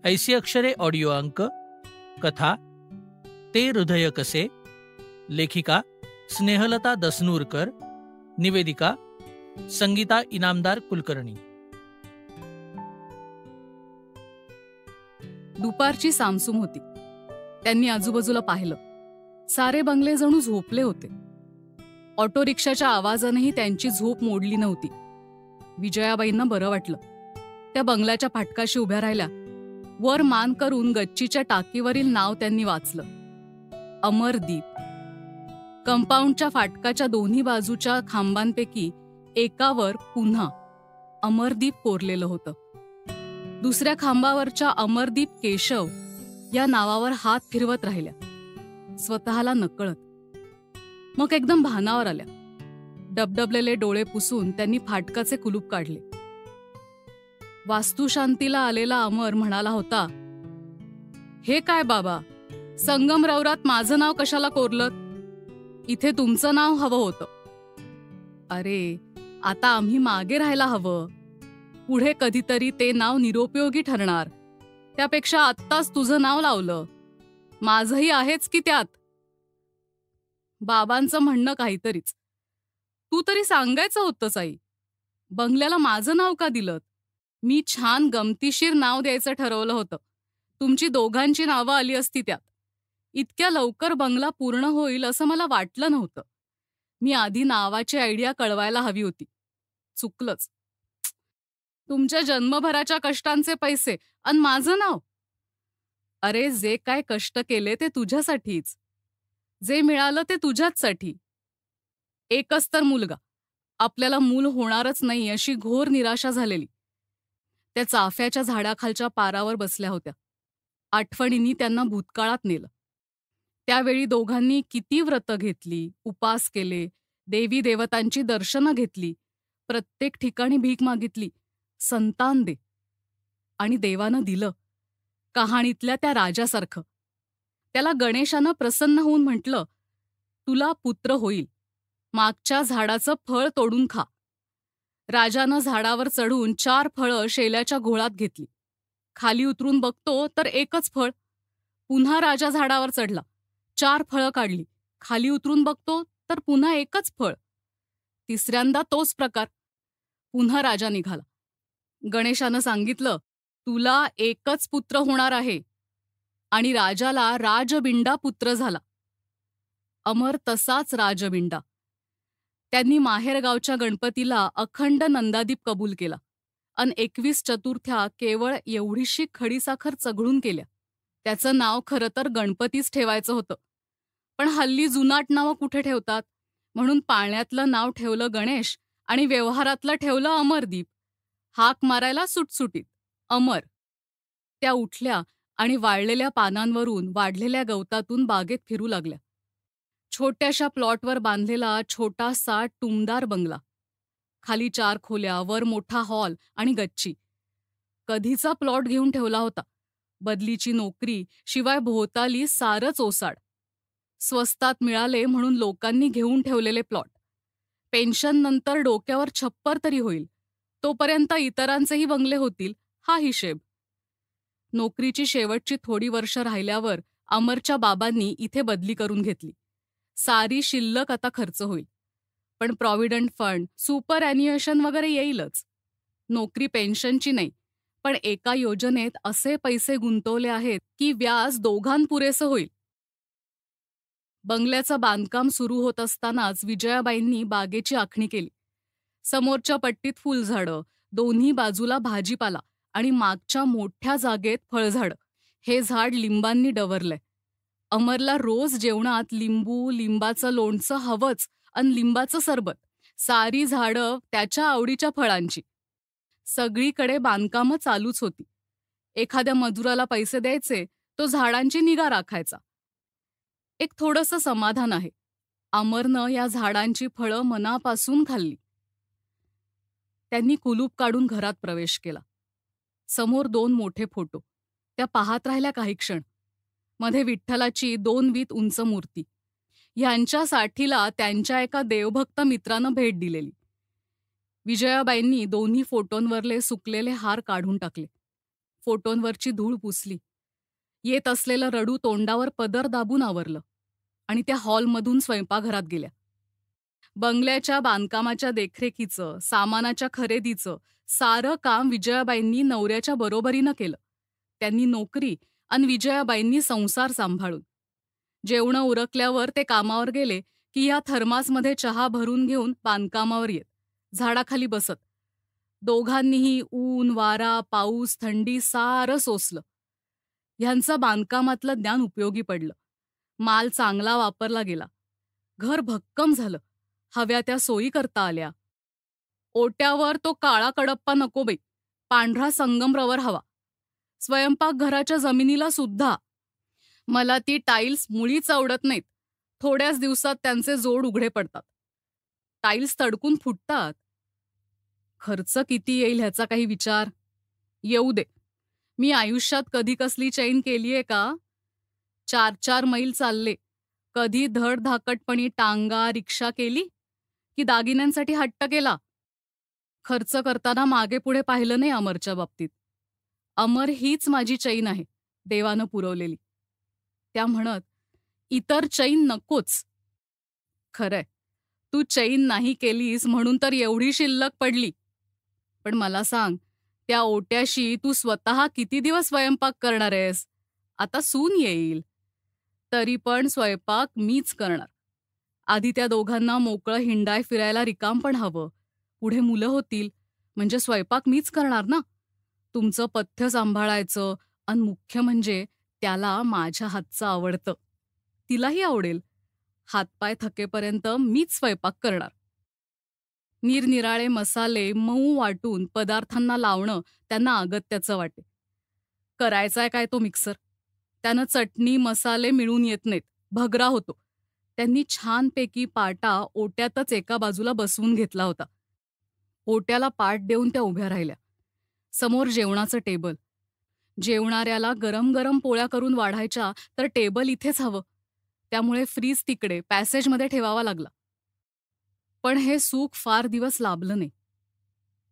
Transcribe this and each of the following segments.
ऐसी अक्षरे ऑडिओ अंक. कथा ते हृदय कसे. लेखिका स्नेहलता दसनूरकर. निवेदिका संगीता इनामदार कुलकर्णी. दुपारची सामसूम होती. त्यांनी आजूबाजूला पाहिलं. सारे बंगले जणू झोपले होते. ऑटो रिक्षाच्या आवाजानेही त्यांची झोप मोडली नव्हती. विजयाबाईंना बरं वाटलं. त्या बंगल्याच्या फाटकाशी उभ्या राहिल्या. वर मान करून गच्चीच्या टाकीवरील नाव त्यांनी वाचलं. अमरदीप. कंपाऊंडच्या फाटकाच्या दोन्ही बाजूच्या खांबांपैकी एकावर पुन्हा अमरदीप कोरलेलं होतं. दुसऱ्या खांबावरच्या अमरदीप केशव या नावावर हात फिरवत राहिल्या, स्वतःला नकळत. मग एकदम भानावर आल्या. डबडबलेले डोळे पुसून त्यांनी फाटकाचे कुलूप काढले. वास्तुशांतीला आलेला अमर म्हणाला होता, हे काय बाबा, संगमरवरात माझं नाव कशाला कोरलं? इथे तुमचं नाव हवं होतं. अरे, आता आम्ही मागे राहायला हवं. पुढे कधीतरी ते नाव निरुपयोगी ठरणार. त्यापेक्षा आत्ताच तुझं नाव लावलं. माझंही आहेच की त्यात. बाबांचं म्हणणं काहीतरीच. तू तरी सांगायचं होतंच आई. बंगल्याला माझं नाव का दिलं? मी छान गमतीशीर नाव द्यायचं ठरवलं होतं. तुमची दोघांची नावं आली असती त्यात. इतक्या लवकर बंगला पूर्ण होईल असं मला वाटलं नव्हतं. मी आधी नावाची आयडिया कळवायला हवी होती. चुकलंच. तुमच्या जन्मभराच्या कष्टांचे पैसे आणि माझं नाव. अरे, जे काय कष्ट केले ते तुझ्यासाठीच. जे मिळालं ते तुझ्याचसाठी. एकच तर मुलगा. आपल्याला मूल होणारच नाही अशी घोर निराशा झालेली. त्या चाफ्याच्या झाडाखालच्या पारावर बसल्या होत्या. आठवणींनी त्यांना भूतकाळात नेलं. त्यावेळी दोघांनी किती व्रतं घेतली, उपास केले, देवी देवतांची दर्शनं घेतली, प्रत्येक ठिकाणी भीक मागितली, संतान दे. आणि देवानं दिलं, कहाणीतल्या त्या राजासारखं. त्याला गणेशानं प्रसन्न होऊन म्हटलं, तुला पुत्र होईल. मागच्या झाडाचं फळ तोडून खा. राजानं झाडावर चढून 4 फळं शेल्याच्या घोळात घेतली. खाली उतरून बघतो तर एकच फळ. पुन्हा राजा झाडावर चढला. 4 फळं काढली. खाली उतरून बघतो तर पुन्हा एकच फळ. तिसऱ्यांदा तोच प्रकार. पुन्हा राजा निघाला. गणेशानं सांगितलं, तुला एकच पुत्र होणार आहे. आणि राजाला राजबिंडा पुत्र झाला. अमर तसाच राजबिंडा. त्यांनी माहेरगावच्या गणपतीला अखंड नंदादीप कबूल केला. अन 21 चतुर्थ्या केवळ एवढीशी खडीसाखर चघळून केल्या. त्याचं नाव खरं तर गणपतीच ठेवायचं होतं. पण हल्ली जुनाट नावं कुठे ठेवतात, म्हणून पाळण्यातलं नाव ठेवलं गणेश आणि व्यवहारातलं ठेवलं अमरदीप. हाक मारायला सुटसुटीत, अमर. त्या उठल्या आणि वाळलेल्या पानांवरून वाढलेल्या गवतातून बागेत फिरू लागल्या. छोट्याशा प्लॉटवर बांधलेला छोटासा टुमदार बंगला. खाली 4 खोल्या, वर मोठा हॉल आणि गच्ची. कधीचा प्लॉट घेऊन ठेवला होता. बदलीची नोकरी, शिवाय भोवताली सारंच ओसाड. स्वस्तात मिळाले म्हणून लोकांनी घेऊन ठेवलेले प्लॉट. पेन्शन नंतर डोक्यावर छप्पर तरी होईल, तोपर्यंत इतरांचेही बंगले होतील, हा हिशेब. नोकरीची शेवटची थोडी वर्ष राहिल्यावर अमरच्या बाबांनी इथे बदली करून घेतली. सारी शिल्लक आता खर्च होईल. पण प्रॉव्हिडंट फंड, सुपर ॲन्युएशन वगैरे येईलच. नोकरी पेन्शनची नाही, पण एका योजनेत असे पैसे गुंतवले आहेत की व्याज दोघांपुरेसं होईल. बंगल्याचं बांधकाम सुरू होत असतानाच विजयाबाईंनी बागेची आखणी केली. समोरच्या पट्टीत फुलझाडं, दोन्ही बाजूला भाजीपाला आणि मागच्या मोठ्या जागेत फळझाडं. हे झाड लिंबांनी डवरलंय. अमरला रोज जेवणात लिंबू, लिंबाचं लोणचं हवंच आणि लिंबाचं सरबत. सारी झाडं त्याच्या आवडीच्या फळांची. सगळीकडे बांधकामं चालूच होती. एखाद्या मजुराला पैसे द्यायचे, तो झाडांची निगा राखायचा. एक थोडंसं समाधान आहे. अमरनं या झाडांची फळं मनापासून खाल्ली. त्यांनी कुलूप काढून घरात प्रवेश केला. समोर 2 मोठे फोटो. त्या पाहत राहिल्या काही क्षण. मध्ये विठ्ठलाची 2 वीत उंच मूर्ती. ह्यांच्या साठीला त्यांच्या एका देवभक्त मित्रानं भेट दिलेली. विजयाबाईंनी दोन्ही फोटोंवरले सुकलेले हार काढून टाकले. फोटोंवरची धूळ पुसली. येत असलेलं रडू तोंडावर पदर दाबून आवरलं आणि त्या हॉलमधून स्वयंपाकघरात गेल्या. बंगल्याच्या बांधकामाच्या देखरेखीचं, सामानाच्या खरेदीचं सारं काम विजयाबाईंनी नवऱ्याच्या बरोबरीनं केलं. त्यांनी नोकरी आणि विजयाबाईंनी संसार सांभाळून. जेवणं उरकल्यावर ते कामावर गेले की या थर्मासमध्ये चहा भरून घेऊन बांधकामावर येत, झाडाखाली बसत. दोघांनीही ऊन, वारा, पाऊस, थंडी सारं सोसलं. ह्यांचं बांधकामातलं ज्ञान उपयोगी पडलं. माल चांगला वापरला गेला. घर भक्कम झालं. हव्या त्या सोयी करता आल्या. ओट्यावर तो काळा कडप्पा नको बाई, पांढरा संगमरवर हवा. स्वयंपाकघराच्या जमिनीला सुद्धा. मला ती टाईल्स मुळीच आवडत नाहीत. थोड्याच दिवसात त्यांचे जोड उघडे पडतात. टाईल्स तडकून फुटतात. खर्च किती येईल ह्याचा काही विचार? येऊ दे. मी आयुष्यात कधी कसली चैन केलीये का? 4-4 मैल चालले. कधी धडधाकटपणी टांगा, रिक्षा केली? की दागिन्यांसाठी हट्ट केला? खर्च करताना मागे पुढे पाहिलं नाही अमरच्या बाबतीत. अमर हीच माझी चैन आहे, देवानं पुरवलेली. त्या म्हणत, इतर चैन नकोच. खरंय, तू चैन नाही केलीस म्हणून तर एवढी शिल्लक पडली. पण मला सांग, त्या ओट्याशी तू स्वतः किती दिवस स्वयंपाक करणार आहेस? आता सून येईल. तरी पण स्वयंपाक मीच करणार. आधी त्या दोघांना मोकळं हिंडाय फिरायला रिकाम पण हवं. पुढे मुलं होतील म्हणजे स्वयंपाक मीच करणार ना. तुमचं पथ्य सांभाळायचं आणि मुख्य म्हणजे त्याला माझ्या हातचं आवडतं. तिलाही आवडेल. हातपाय थकेपर्यंत मीच स्वयंपाक करणार. निरनिराळे मसाले मऊ वाटून पदार्थांना लावणं त्यांना अगत्याचं वाटे. करायचाय काय तो मिक्सर? त्यानं चटणी मसाले मिळून येत नाहीत, भगरा होतो. त्यांनी छानपैकी पाटा ओट्यातच एका बाजूला बसवून घेतला होता. ओट्याला पाट देऊन त्या उभ्या राहिल्या. समोर जेवणाचं टेबल. जेवणाऱ्याला गरम गरम पोळ्या करून वाढायच्या तर टेबल इथेच हवं. त्यामुळे फ्रीज तिकडे पॅसेजमध्ये ठेवावा लागला. पण हे सुख फार दिवस लाभलं नाही.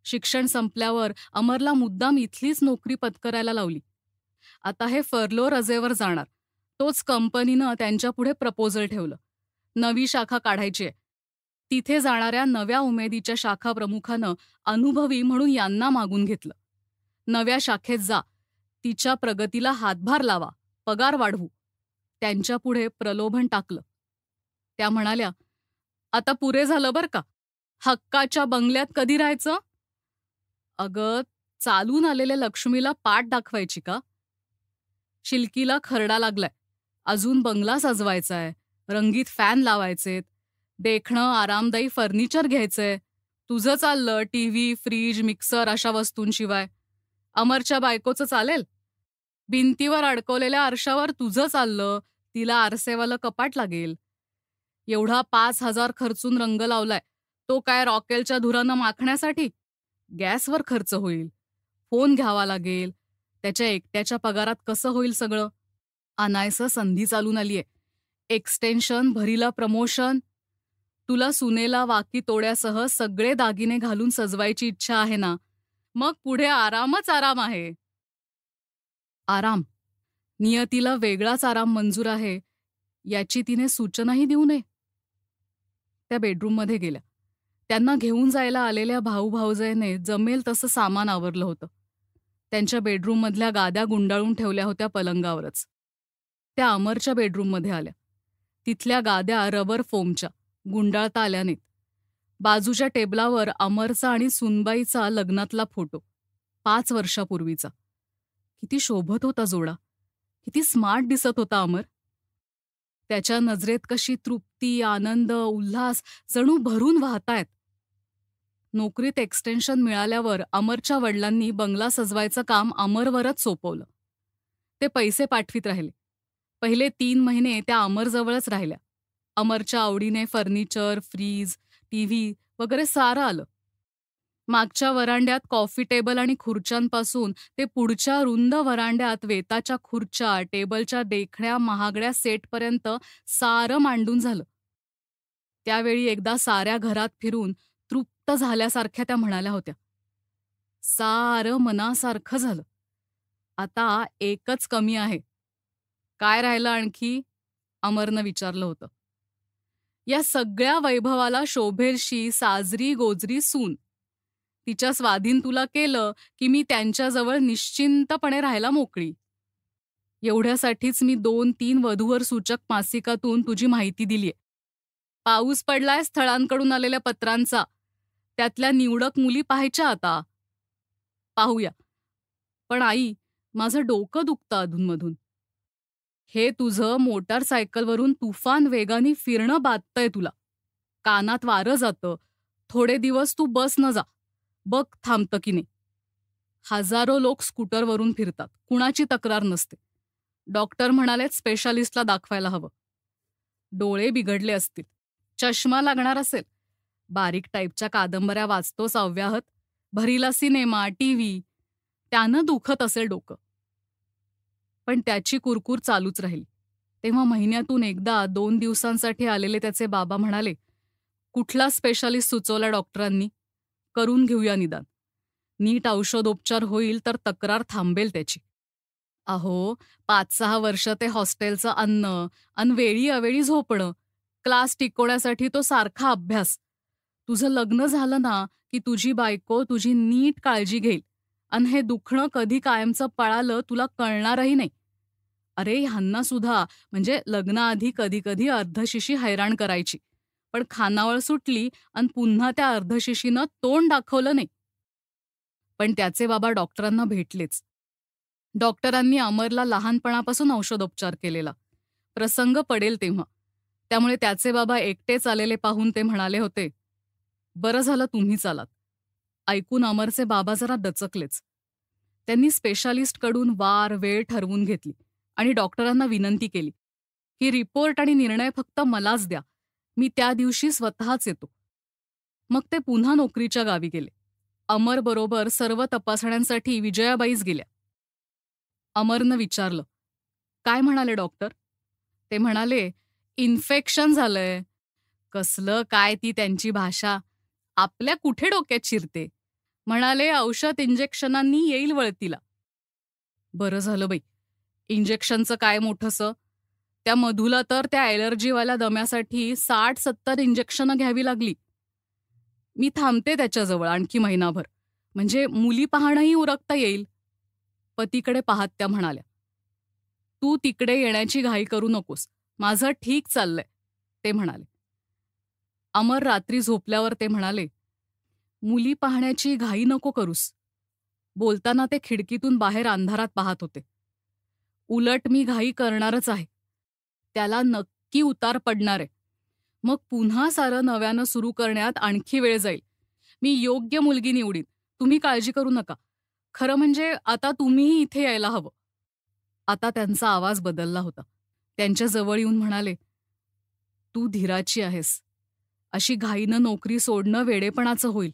शिक्षण संपल्यावर अमरला मुद्दाम इथलीच नोकरी पत्करायला लावली. आता हे फर्लो रजेवर जाणार. तोच कंपनीनं त्यांच्यापुढे प्रपोजल ठेवलं. नवी शाखा काढायची आहे. तिथे जाणाऱ्या नव्या उमेदीच्या शाखा प्रमुखानं अनुभवी म्हणून यांना मागून घेतलं. नव्या शाखेत जा, तिच्या प्रगतीला हातभार लावा, पगार वाढवू. त्यांच्यापुढे प्रलोभन टाकलं. त्या म्हणाल्या, आता पुरे झालं बरं का. हक्काच्या बंगल्यात कधी राहायचं? अगं, चालून आलेल्या लक्ष्मीला पाठ दाखवायची का? शिल्कीला खरडा लागलाय. अजून बंगला सजवायचाय, रंगीत फॅन लावायचेत, देखणं आरामदायी फर्निचर घ्यायचंय. तुझं चाललं टीव्ही, फ्रीज, मिक्सर अशा वस्तूंशिवाय. अमरच्या बायकोचं चालेल? भिंतीवर अडकवलेल्या आरशावर तुझं चाललं, तिला आरसेवालं कपाट लागेल. एवढा 5,000 खर्चून रंग लावलाय, तो काय रॉकेलच्या धुरानं माखण्यासाठी? गॅसवर खर्च होईल, फोन घ्यावा लागेल. त्याच्या एकट्याच्या पगारात कसं होईल सगळं? आणायचं संधी चालून आलीये. एक्सटेन्शन, भरीला प्रमोशन. तुला सुनेला वाकी तोड्यासह सगळे दागिने घालून सजवायची इच्छा आहे ना? मग पुढे आरामच आराम आहे. आराम. नियतीला वेगळाच आराम मंजूर आहे याची तिने सूचनाही देऊ नये. त्या बेडरूममध्ये गेल्या. त्यांना घेऊन जायला आलेल्या भाऊ भाऊजाईने जमेल तसं सामान आवरलं होतं. त्यांच्या बेडरूममधल्या गाद्या गुंडाळून ठेवल्या होत्या पलंगावरच. त्या अमरच्या बेडरूममध्ये आल्या. तिथल्या गाद्या रबर फोमच्या, गुंडाळता आल्या नाहीत. बाजूच्या टेबलावर अमरचा आणि सुनबाईचा लग्नातला फोटो, 5 वर्षापूर्वीचा. किती शोभत होता जोडा. किती स्मार्ट दिसत होता अमर. त्याच्या नजरेत कशी तृप्ती, आनंद, उल्हास जणू भरून वाहतायत. नोकरीत एक्सटेन्शन मिळाल्यावर अमरच्या वडिलांनी बंगला सजवायचं काम अमरवरच सोपवलं. ते पैसे पाठवीत राहिले. पहिले 3 महिने त्या अमरजवळच राहिल्या. अमरच्या आवडीने फर्निचर, फ्रीज, टीव्ही वगैरे सारं आलं. मागच्या वरांड्यात कॉफी टेबल आणि खुर्च्यांपासून ते पुढच्या रुंद वरांड्यात वेताच्या खुर्च्या, टेबलच्या देखण्या महागड्या सेटपर्यंत सारं मांडून झालं. त्यावेळी एकदा साऱ्या घरात फिरून तृप्त झाल्यासारख्या त्या म्हणाल्या होत्या, सारं मनासारखं झालं. आता एकच कमी आहे. काय राहिलं आणखी? अमरनं विचारलं होतं. या सगळ्या वैभवाला शोभेलशी साजरी गोजरी सून. तिच्या स्वाधीन तुला केलं की मी त्यांच्याजवळ निश्चिंतपणे राहायला मोकळी. एवढ्यासाठीच मी 2-3 वधूवर सूचक मासिकातून तुझी माहिती दिलीय. पाऊस पडलाय स्थळांकडून आलेल्या पत्रांचा. त्यातल्या निवडक मुली पाहायच्या आता. पाहूया. पण आई, माझं डोकं दुखतं अधूनमधून. हे तुझं मोटारसायकलवरून तुफान वेगाने फिरणं बाधतंय तुला. कानात वारं जातं. थोडे दिवस तू बसनं जा. बघ थांबतं की नाही. हजारो लोक स्कूटरवरून फिरतात. कुणाची तक्रार नसते. डॉक्टर म्हणालेत स्पेशालिस्टला दाखवायला हवं. डोळे बिघडले असतील. चष्मा लागणार असेल. बारीक टाईपच्या कादंबऱ्या वाचतोस अव्याहत. भरीला सिनेमा, टीव्ही. त्यानं दुखत असेल डोकं. पण त्याची कुरकूर चालूच राहील. तेव्हा महिन्यातून एकदा 2 दिवसांसाठी आलेले त्याचे बाबा म्हणाले, कुठला स्पेशालिस्ट सुचवला डॉक्टरांनी? करून घेऊया निदान. नीट औषधोपचार होईल तर तक्रार थांबेल त्याची. अहो, 5-6 वर्ष ते हॉस्टेलचं अन्न अन वेळी अवेळी झोपणं, क्लास टिकवण्यासाठी तो सारखा अभ्यास. तुझं लग्न झालं ना की तुझी बायको तुझी नीट काळजी घेईल अन हे दुखणं कधी कायमचं पळालं तुला कळणारही नाही. अरे ह्यांना सुद्धा म्हणजे लग्नाआधी कधी कधी अर्धशिशी हैराण करायची. पण खानावळ सुटली अन पुन्हा त्या अर्धशिशीनं तोंड दाखवलं नाही. पण त्याचे बाबा डॉक्टरांना भेटलेच. डॉक्टरांनी अमरला लहानपणापासून औषधोपचार केलेला. प्रसंग पडेल तेव्हा. त्यामुळे त्याचे बाबा एकटेच आलेले पाहून ते म्हणाले होते, बरं झालं तुम्हीच आलात. ऐकून अमरचे बाबा जरा दचकलेच. त्यांनी स्पेशालिस्टकडून वार वेळ ठरवून घेतली आणि डॉक्टरांना विनंती केली की रिपोर्ट आणि निर्णय फक्त मलाच द्या. मी त्या दिवशी स्वतःच येतो. मग ते पुन्हा नोकरीच्या गावी गेले. अमरबरोबर सर्व तपासण्यांसाठी विजयाबाईच गेल्या. अमरनं विचारलं, काय म्हणाले डॉक्टर? ते म्हणाले, इन्फेक्शन झालंय. कसलं काय ती त्यांची भाषा. आपल्या कुठे डोक्यात शिरते. म्हणाले औषध इंजेक्शनांनी येईल वळतीला. बरं झालं बाई. इंजेक्शनचं काय मोठंसं. त्या मधूला तर त्या ॲलर्जीवाल्या दम्यासाठी 60-70 इंजेक्शनं घ्यावी लागली. मी थांबते त्याच्याजवळ आणखी महिनाभर. म्हणजे मुली पाहणंही उरकता येईल. पतीकडे पाहत त्या म्हणाल्या, तू तिकडे येण्याची घाई करू नकोस. माझं ठीक चाललंय, ते म्हणाले. अमर रात्री झोपल्यावर ते म्हणाले, मुली पाहण्याची घाई नको करूस. बोलताना ते खिडकीतून बाहेर अंधारात पाहत होते. उलट मी घाई करणारच आहे. त्याला नक्की उतार पडणार आहे. मग पुन्हा सारं नव्यानं सुरू करण्यात आणखी वेळ जाईल. मी योग्य मुलगी निवडीन. तुम्ही काळजी करू नका. खरं म्हणजे आता तुम्हीही इथे यायला हवं. आता त्यांचा आवाज बदलला होता. त्यांच्या जवळ येऊन म्हणाले, तू धीराची आहेस. अशी घाईनं नोकरी सोडणं वेडेपणाचं होईल.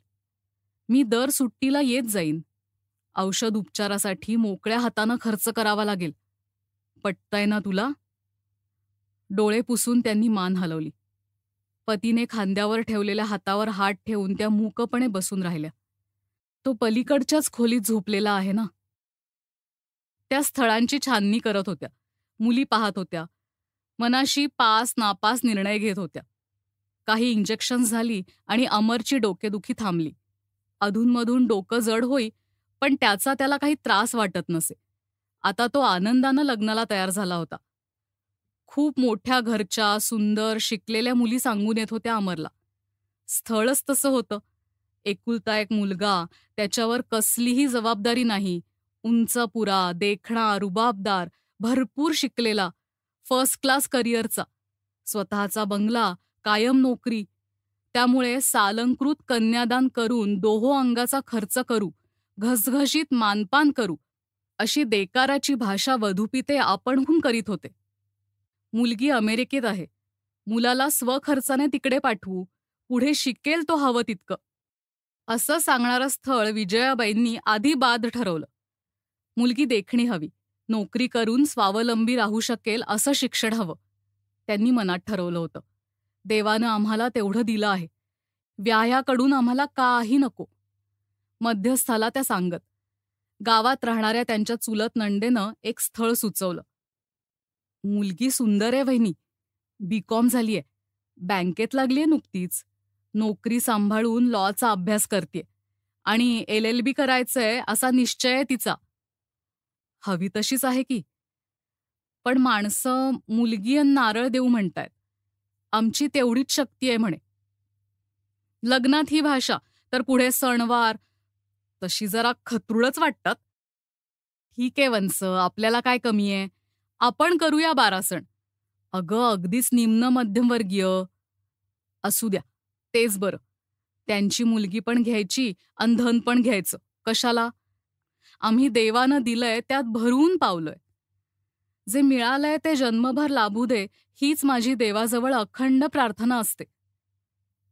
मी दर सुट्टीला येत जाईन. औषध उपचारासाठी मोकळ्या हातानं खर्च करावा लागेल. पटतंय ना तुला? डोळे पुसून त्यांनी मान हलवली. पतीने खांद्यावर ठेवलेल्या हातावर हात ठेवून त्या मूकपणे बसून राहिल्या. तो पलीकडच्याच खोलीत झोपलेला आहे ना. त्या स्थळांची छाननी करत होत्या. मुली पाहत होत्या. मनाशी पास नापास निर्णय घेत होत्या. काही इंजेक्शन्स झाली आणि अमरची डोकेदुखी थांबली. अधूनमधून डोकं जड होई, पण त्याचा त्याला काही त्रास वाटत नसे. आता तो आनंदानं लग्नाला तयार झाला होता. खूप मोठ्या घरच्या सुंदर शिकलेल्या मुली सांगून येत होत्या अमरला. स्थळच तसं होतं. एकुलता एक मुलगा, त्याच्यावर कसलीही जबाबदारी नाही. उंच पुरा, देखणा, रुबाबदार, भरपूर शिकलेला, फर्स्ट क्लास करिअरचा, स्वतःचा बंगला, कायम नोकरी. त्यामुळे सालंकृत कन्यादान करून दोहो अंगाचा खर्च करू, घसघशीत मानपान करू, अशी देकाराची भाषा वधूपिते आपणहून करीत होते. मुलगी अमेरिकेत आहे. मुलाला स्वखर्चाने तिकडे पाठवू, पुढे शिकेल तो हवं तितकं, असं सांगणारं स्थळ विजयाबाईंनी आधी बाद ठरवलं. मुलगी देखणी हवी, नोकरी करून स्वावलंबी राहू शकेल असं शिक्षण हवं. त्यांनी मनात ठरवलं होतं. देवानं आम्हाला तेवढं दिलं आहे. व्याह्याकडून आम्हाला काही नको. मध्यस्थाला त्या सांगत, गावात राहणाऱ्या त्यांच्या चुलत नणंदेनं एक स्थळ सुचवलं. मुलगी सुंदर आहे वहिनी, बी.कॉम झालीये, बँकेत लागलीये नुकतीच, नोकरी सांभाळून लॉचा अभ्यास करतेय आणि LLB करायचंय असा निश्चय आहे तिचा. हवी तशीच आहे की. पण माणसं मुलगी अन नारळ देऊ म्हणतायत. आमची तेवढीच शक्ती आहे म्हणे. लग्नात ही भाषा, तर पुढे सणवार, तशी जरा खतरूडच वाटतात. ठीक आहे वंस, आपल्याला काय कमी आहे, आपण करूया 12 सण. अगं अगदीच निम्न मध्यमवर्गीय. असू द्या, तेच बरं. त्यांची मुलगी पण घ्यायची अन धन पण घ्यायचं. कशाला? आम्ही देवानं दिलंय त्यात भरून पावलोय. जे मिळालंय ते जन्मभर लाभू दे, हीच माझी देवाजवळ अखंड प्रार्थना असते.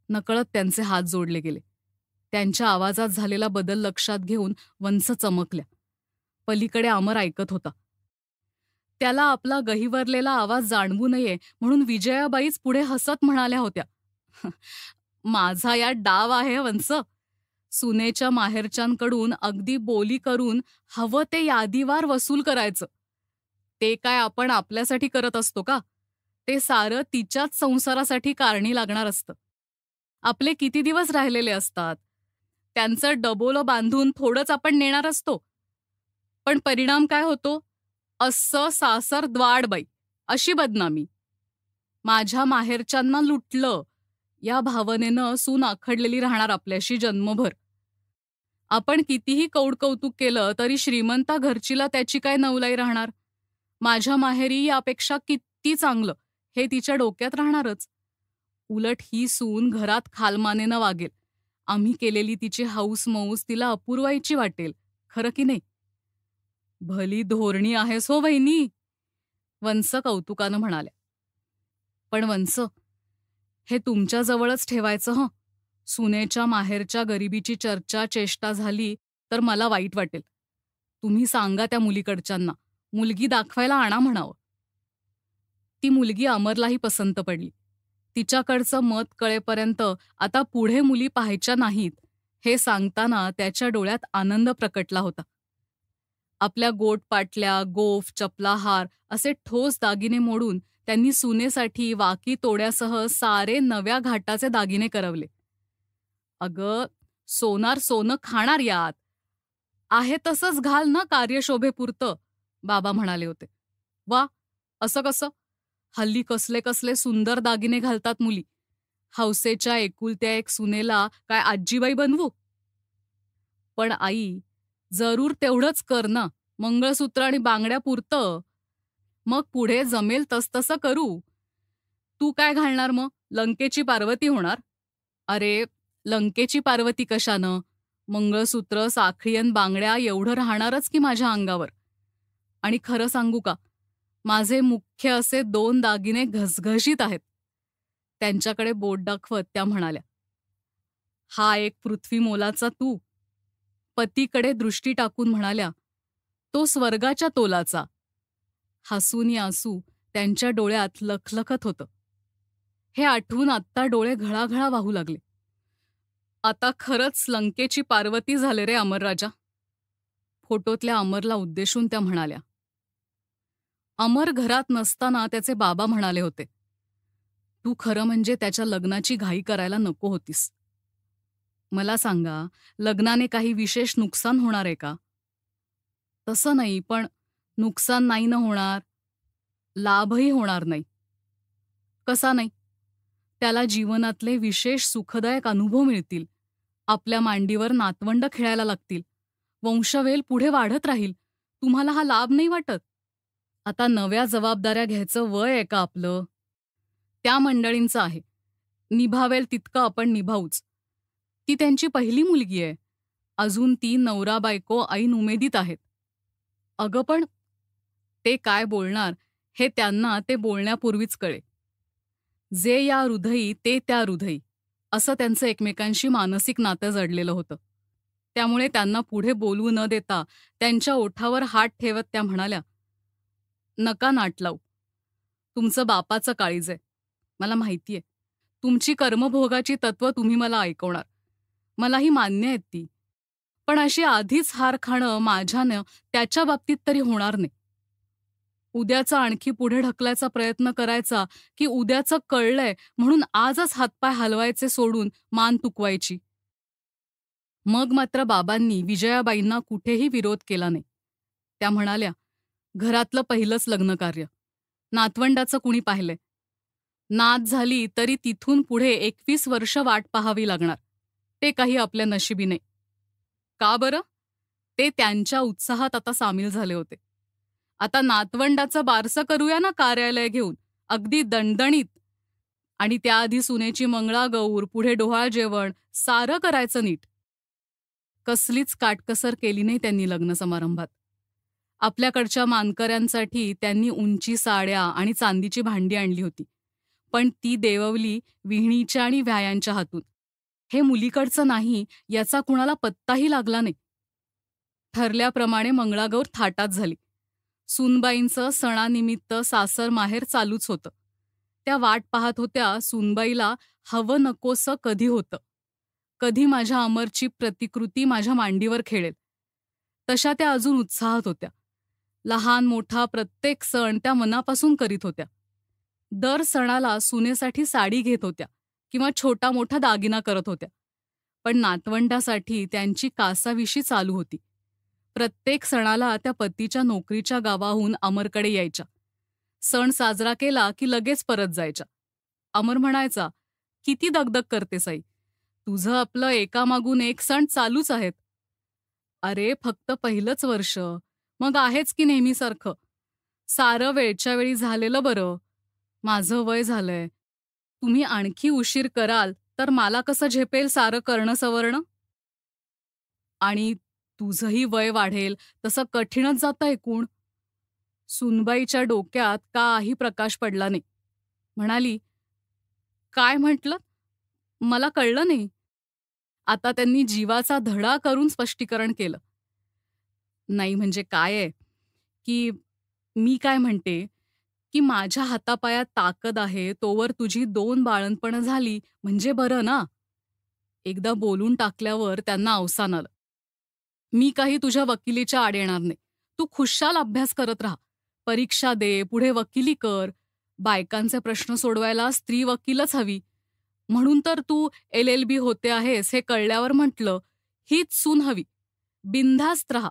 नकळत त्यांचे हात जोडले गेले. त्यांच्या आवाजात झालेला बदल लक्षात घेऊन वंस चमकल्या. पलीकडे अमर ऐकत होता. त्याला आपला गहिवरलेला आवाज जाणवू नये म्हणून विजयाबाईच पुढे हसत म्हणाल्या होत्या, माझा यात डाव आहे वंस. सुनेच्या माहेरच्यांकडून अगदी बोली करून हवं ते यादीवार वसूल करायचं. ते काय आपण आपल्यासाठी करत असतो का? ते सारं तिच्याच संसारासाठी कारणी लागणार असतं. आपले किती दिवस राहिलेले असतात. त्यांचं डबोलं बांधून थोडंच आपण नेणार असतो. पण परिणाम काय होतो? अस्सं सासर द्वाडबाई, अशी बदनामी. माझ्या माहेरच्यांना लुटलं या भावनेनं सून आखडलेली राहणार आपल्याशी जन्मभर. आपण कितीही कौतुक केलं तरी श्रीमंता घरचीला त्याची काय नवलाई राहणार. माझ्या माहेरी यापेक्षा किती चांगलं हे तिच्या डोक्यात राहणारच. उलट ही सून घरात खालमानेनं वागेल. आम्ही केलेली तिची हौस मौस तिला अपूर्वायची वाटेल. खरं की नाही? भली धोरणी आहेस हो वहिनी, वंस कौतुकानं म्हणाल्या. पण वंस, हे तुमच्याजवळच ठेवायचं हं. सुनेच्या माहेरच्या गरिबीची चर्चा चेष्टा झाली तर मला वाईट वाटेल. तुम्ही सांगा त्या मुलीकडच्यांना, मुलगी दाखवायला आणा म्हणावं. ती मुलगी अमरलाही पसंत पडली. तिच्याकडचं मत कळेपर्यंत आता पुढे मुली पाहायच्या नाहीत हे सांगताना त्याच्या डोळ्यात आनंद प्रकटला होता. आपल्या गोट पाटल्या, गोफ, चपला, हार असे ठोस दागिने मोडून त्यांनी सुनेसाठी वाकी तोड्यासह सारे नव्या घाटाचे दागिने करवले. अगं, सोनार सोनं खाणार यात. आहे तसंच घाल ना कार्यशोभेपुरतं, बाबा म्हणाले होते. वा, असं कसं? हल्ली कसले कसले सुंदर दागिने घालतात मुली. हौसेच्या एकुलत्या एक सुनेला काय आजीबाई बनवू? पण आई, जरूर तेवढंच कर ना, मंगळसूत्र आणि बांगड्या पुरतं. मग पुढे जमेल तसतसं करू. तू काय घालणार मग? लंकेची पार्वती होणार? अरे, लंकेची पार्वती कशानं? मंगळसूत्र, साखळी अन बांगड्या एवढं राहणारच की माझ्या अंगावर. आणि खरं सांगू का, माझे मुख्य असे 2 दागिने घसघशीत आहेत. त्यांच्याकडे बोट दाखवत त्या म्हणाल्या. हा एक पृथ्वी मोलाचा तू. पतीकडे दृष्टी टाकून म्हणाल्या, तो स्वर्गाच्या तोलाचा. हसून आसू त्यांच्या डोळ्यात लखलखत होतं. हे आठवून आत्ता डोळे घळाघळा वाहू लागले. आता खरंच लंकेची पार्वती झाले रे अमरराजा. फोटोतल्या अमरला उद्देशून त्या म्हणाल्या. अमर घरात नसताना त्याचे बाबा म्हणाले होते, तू खरं म्हणजे त्याच्या लग्नाची घाई करायला नको होतीस. मला सांगा, लग्नाने काही विशेष नुकसान होणार आहे का? तसं नाही, पण नुकसान नाही न होणार, लाभही होणार नाही. कसा नाही? त्याला जीवनातले विशेष सुखदायक अनुभव मिळतील. आपल्या मांडीवर नातवंड खेळायला लागतील. वंशवेल पुढे वाढत राहील. तुम्हाला हा लाभ नाही वाटत? आता नव्या जबाबदाऱ्या घ्यायचं वय आहे का आपलं? त्या मंडळींचं आहे. निभावेल तितकं आपण निभावूच. ती त्यांची पहिली मुलगी आहे. अजून ती नवरा बायको ऐन उमेदीत आहेत. अगं पण ते काय बोलणार हे त्यांना ते बोलण्यापूर्वीच कळे. जे या हृदयी ते त्या हृदयी, असं त्यांचं एकमेकांशी मानसिक नातं जडलेलं होतं. त्यामुळे त्यांना पुढे बोलू न देता त्यांच्या ओठावर हात ठेवत त्या म्हणाल्या, नका नाट लावू. तुमचं बापाचं काळीज आहे, मला माहितीये. तुमची कर्मभोगाची तत्त्व तुम्ही मला ऐकवणार. मलाही मान्य आहेत ती. पण अशी आधीच हार खाणं माझ्यानं त्याच्या बाबतीत तरी होणार नाही. उद्याचा आणखी पुढे ढकलायचा प्रयत्न करायचा की उद्याचं कळलंय म्हणून आजच हातपाय हलवायचे सोडून मान तुकवायची. मग मात्र बाबांनी विजयाबाईंना कुठेही विरोध केला नाही. त्या म्हणाल्या, घरातलं पहिलंच लग्नकार्य, नातवंडाचं कुणी पाहिलंय? नात झाली तरी तिथून पुढे 21 वर्ष वाट पाहावी लागणार. ते काही आपल्या नशिबी नाही. का बरं? ते त्यांच्या उत्साहात आता सामील झाले होते. आता नातवंडाचं बारसं करूया ना कार्यालय घेऊन, अगदी दणदणीत. आणि त्याआधी सुनेची मंगळागौर, पुढे डोहाळ जेवण, सारं करायचं नीट. कसलीच काटकसर केली नाही त्यांनी लग्न समारंभात. आपल्याकडच्या मानकऱ्यांसाठी त्यांनी उंची साड्या आणि चांदीची भांडी आणली होती, पण ती देववली विहिणीच्या आणि व्यायांच्या हातून. हे मुलीकडचं नाही याचा कुणाला पत्ताही लागला नाही. ठरल्याप्रमाणे मंगळागौर थाटात झाली. सूनबाईंचं सणानिमित्त सासर माहेर चालूच होतं. त्या वाट पाहत होत्या सूनबाईला हवं नकोसं कधी होतं, कधी माझ्या अमरची प्रतिकृती माझ्या मांडीवर खेळेल. तशा त्या अजून उत्साहात होत्या. लहान मोठा प्रत्येक सण त्या मनापासून करीत होत्या. दर सणाला सुनेसाठी साडी घेत होत्या किंवा छोटा मोठा दागिना करत होत्या. पण नातवंडासाठी त्यांची कासाविशी चालू होती. प्रत्येक सणाला त्या पतीच्या नोकरीच्या गावाहून अमरकडे यायच्या. सण साजरा केला की लगेच परत जायच्या. अमर म्हणायचा, किती दगदग करतेस आई, तुझं आपलं एकामागून एक सण चालूच आहेत. अरे फक्त पहिलंच वर्ष, मग आहेच की नेहमीसारखं. सारं वेळच्या वेळी झालेलं बरं. माझं वय झालंय, तुम्ही आणखी उशीर कराल तर मला कसं झेपेल सारं करणं सवरणं. आणि तुझंही वय वाढेल तसं कठीणच जातं एकूण. सुनबाईच्या डोक्यात काही प्रकाश पडला नाही. म्हणाली, काय म्हटलं? मला कळलं नाही. आता त्यांनी जीवाचा धडा करून स्पष्टीकरण केलं. नाही म्हणजे काय आहे की मी काय म्हणते की माझ्या हातापायात ताकद आहे तोवर तुझी 2 बाळंतपणं झाली म्हणजे बरं ना. एकदा बोलून टाकल्यावर त्यांना अवसान आलं. मी काही तुझ्या वकिलीच्या आड येणार नाही. तू खुशाल अभ्यास करत राहा, परीक्षा दे, पुढे वकिली कर. बायकांचे प्रश्न सोडवायला स्त्री वकीलच हवी. म्हणून तर तू LLB होते आहेस हे कळल्यावर म्हटलं, हीच सून हवी. बिनधास्त राहा,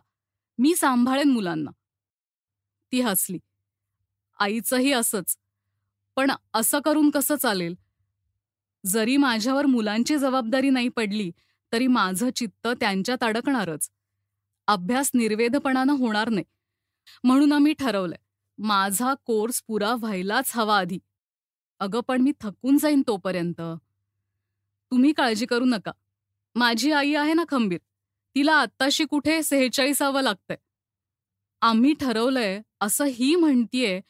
मी सांभाळेन मुलांना. ती हसली. आईचंही असंच. पण असं करून कसं चालेल? जरी माझ्यावर मुलांची जबाबदारी नाही पडली तरी माझं चित्त त्यांच्यात अडकणारच. अभ्यास निर्वेधपणानं होणार नाही. म्हणून आम्ही ठरवलंय, माझा कोर्स पुरा व्हायलाच हवा आधी. अगं पण मी थकून जाईन तोपर्यंत. तुम्ही काळजी करू नका. माझी आई आहे ना खंबीर, तिला आत्ताशी कुठे 46ावं लागतंय. आम्ही ठरवलंय असं ही म्हणतीये,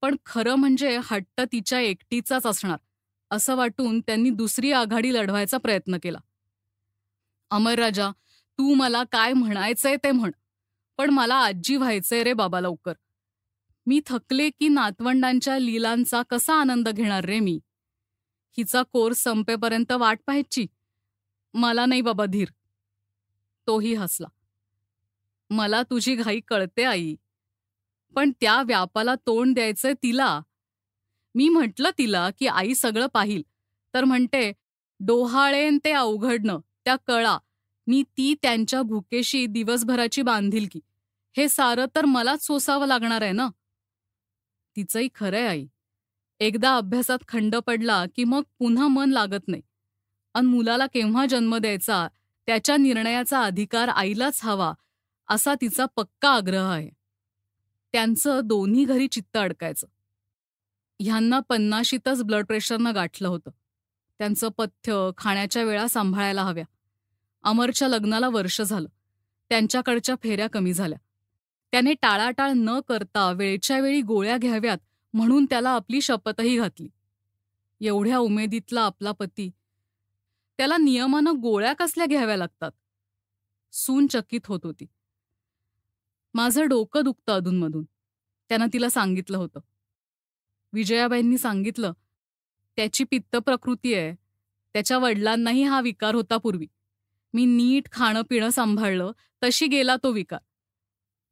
पण खरं म्हणजे हट्ट तिच्या एकटीचाच असणार असं वाटून त्यांनी दुसरी आघाडी लढवायचा प्रयत्न केला. अमर राजा, तू मला काय म्हणायचंय ते म्हण, पण मला आजी व्हायचंय रे बाबा लवकर. मी थकले की नातवंडांच्या लीलांचा कसा आनंद घेणार रे मी. हिचा कोर्स संपेपर्यंत वाट पाहायची. मला नाही बाबा धीर. तोही हसला. मला तुझी घाई कळते आई, पण त्या व्यापाला तोंड द्यायचंय तिला. मी म्हटलं तिला की आई सगळं पाहिल, तर म्हणते डोहाळेन ते अवघडणं त्या कळा, मी ती त्यांच्या भुकेशी दिवसभराची बांधिलकी, हे सारं तर मलाच सोसावं लागणार आहे ना. तिचंही खरंय आई. एकदा अभ्यासात खंड पडला की मग पुन्हा मन लागत नाही. अन मुलाला केव्हा जन्म द्यायचा त्याच्या निर्णयाचा अधिकार आईलाच हवा असा तिचा पक्का आग्रह आहे. त्यांचं दोन्ही घरी चित्त अडकायचं. ह्यांना 50शीतच ब्लड प्रेशरनं गाठलं होतं. त्यांचं पथ्य, खाण्याच्या वेळा सांभाळायला हव्या. अमरच्या लग्नाला वर्ष झालं. त्यांच्याकडच्या फेऱ्या कमी झाल्या. त्याने टाळाटाळ न करता वेळच्या वेळी गोळ्या घ्याव्यात म्हणून त्याला आपली शपथही घातली. एवढ्या उमेदीतला आपला पती, त्याला नियमानं गोळ्या कसल्या घ्याव्या लागतात. सून चकित होत होती. माझं डोकं दुखतं अधूनमधून, त्यानं तिला सांगितलं होतं. विजयाबाईंनी सांगितलं, त्याची पित्त प्रकृती आहे. त्याच्या वडिलांनाही हा विकार होता पूर्वी. मी नीट खाणं पिणं सांभाळलं तशी गेला तो विकार.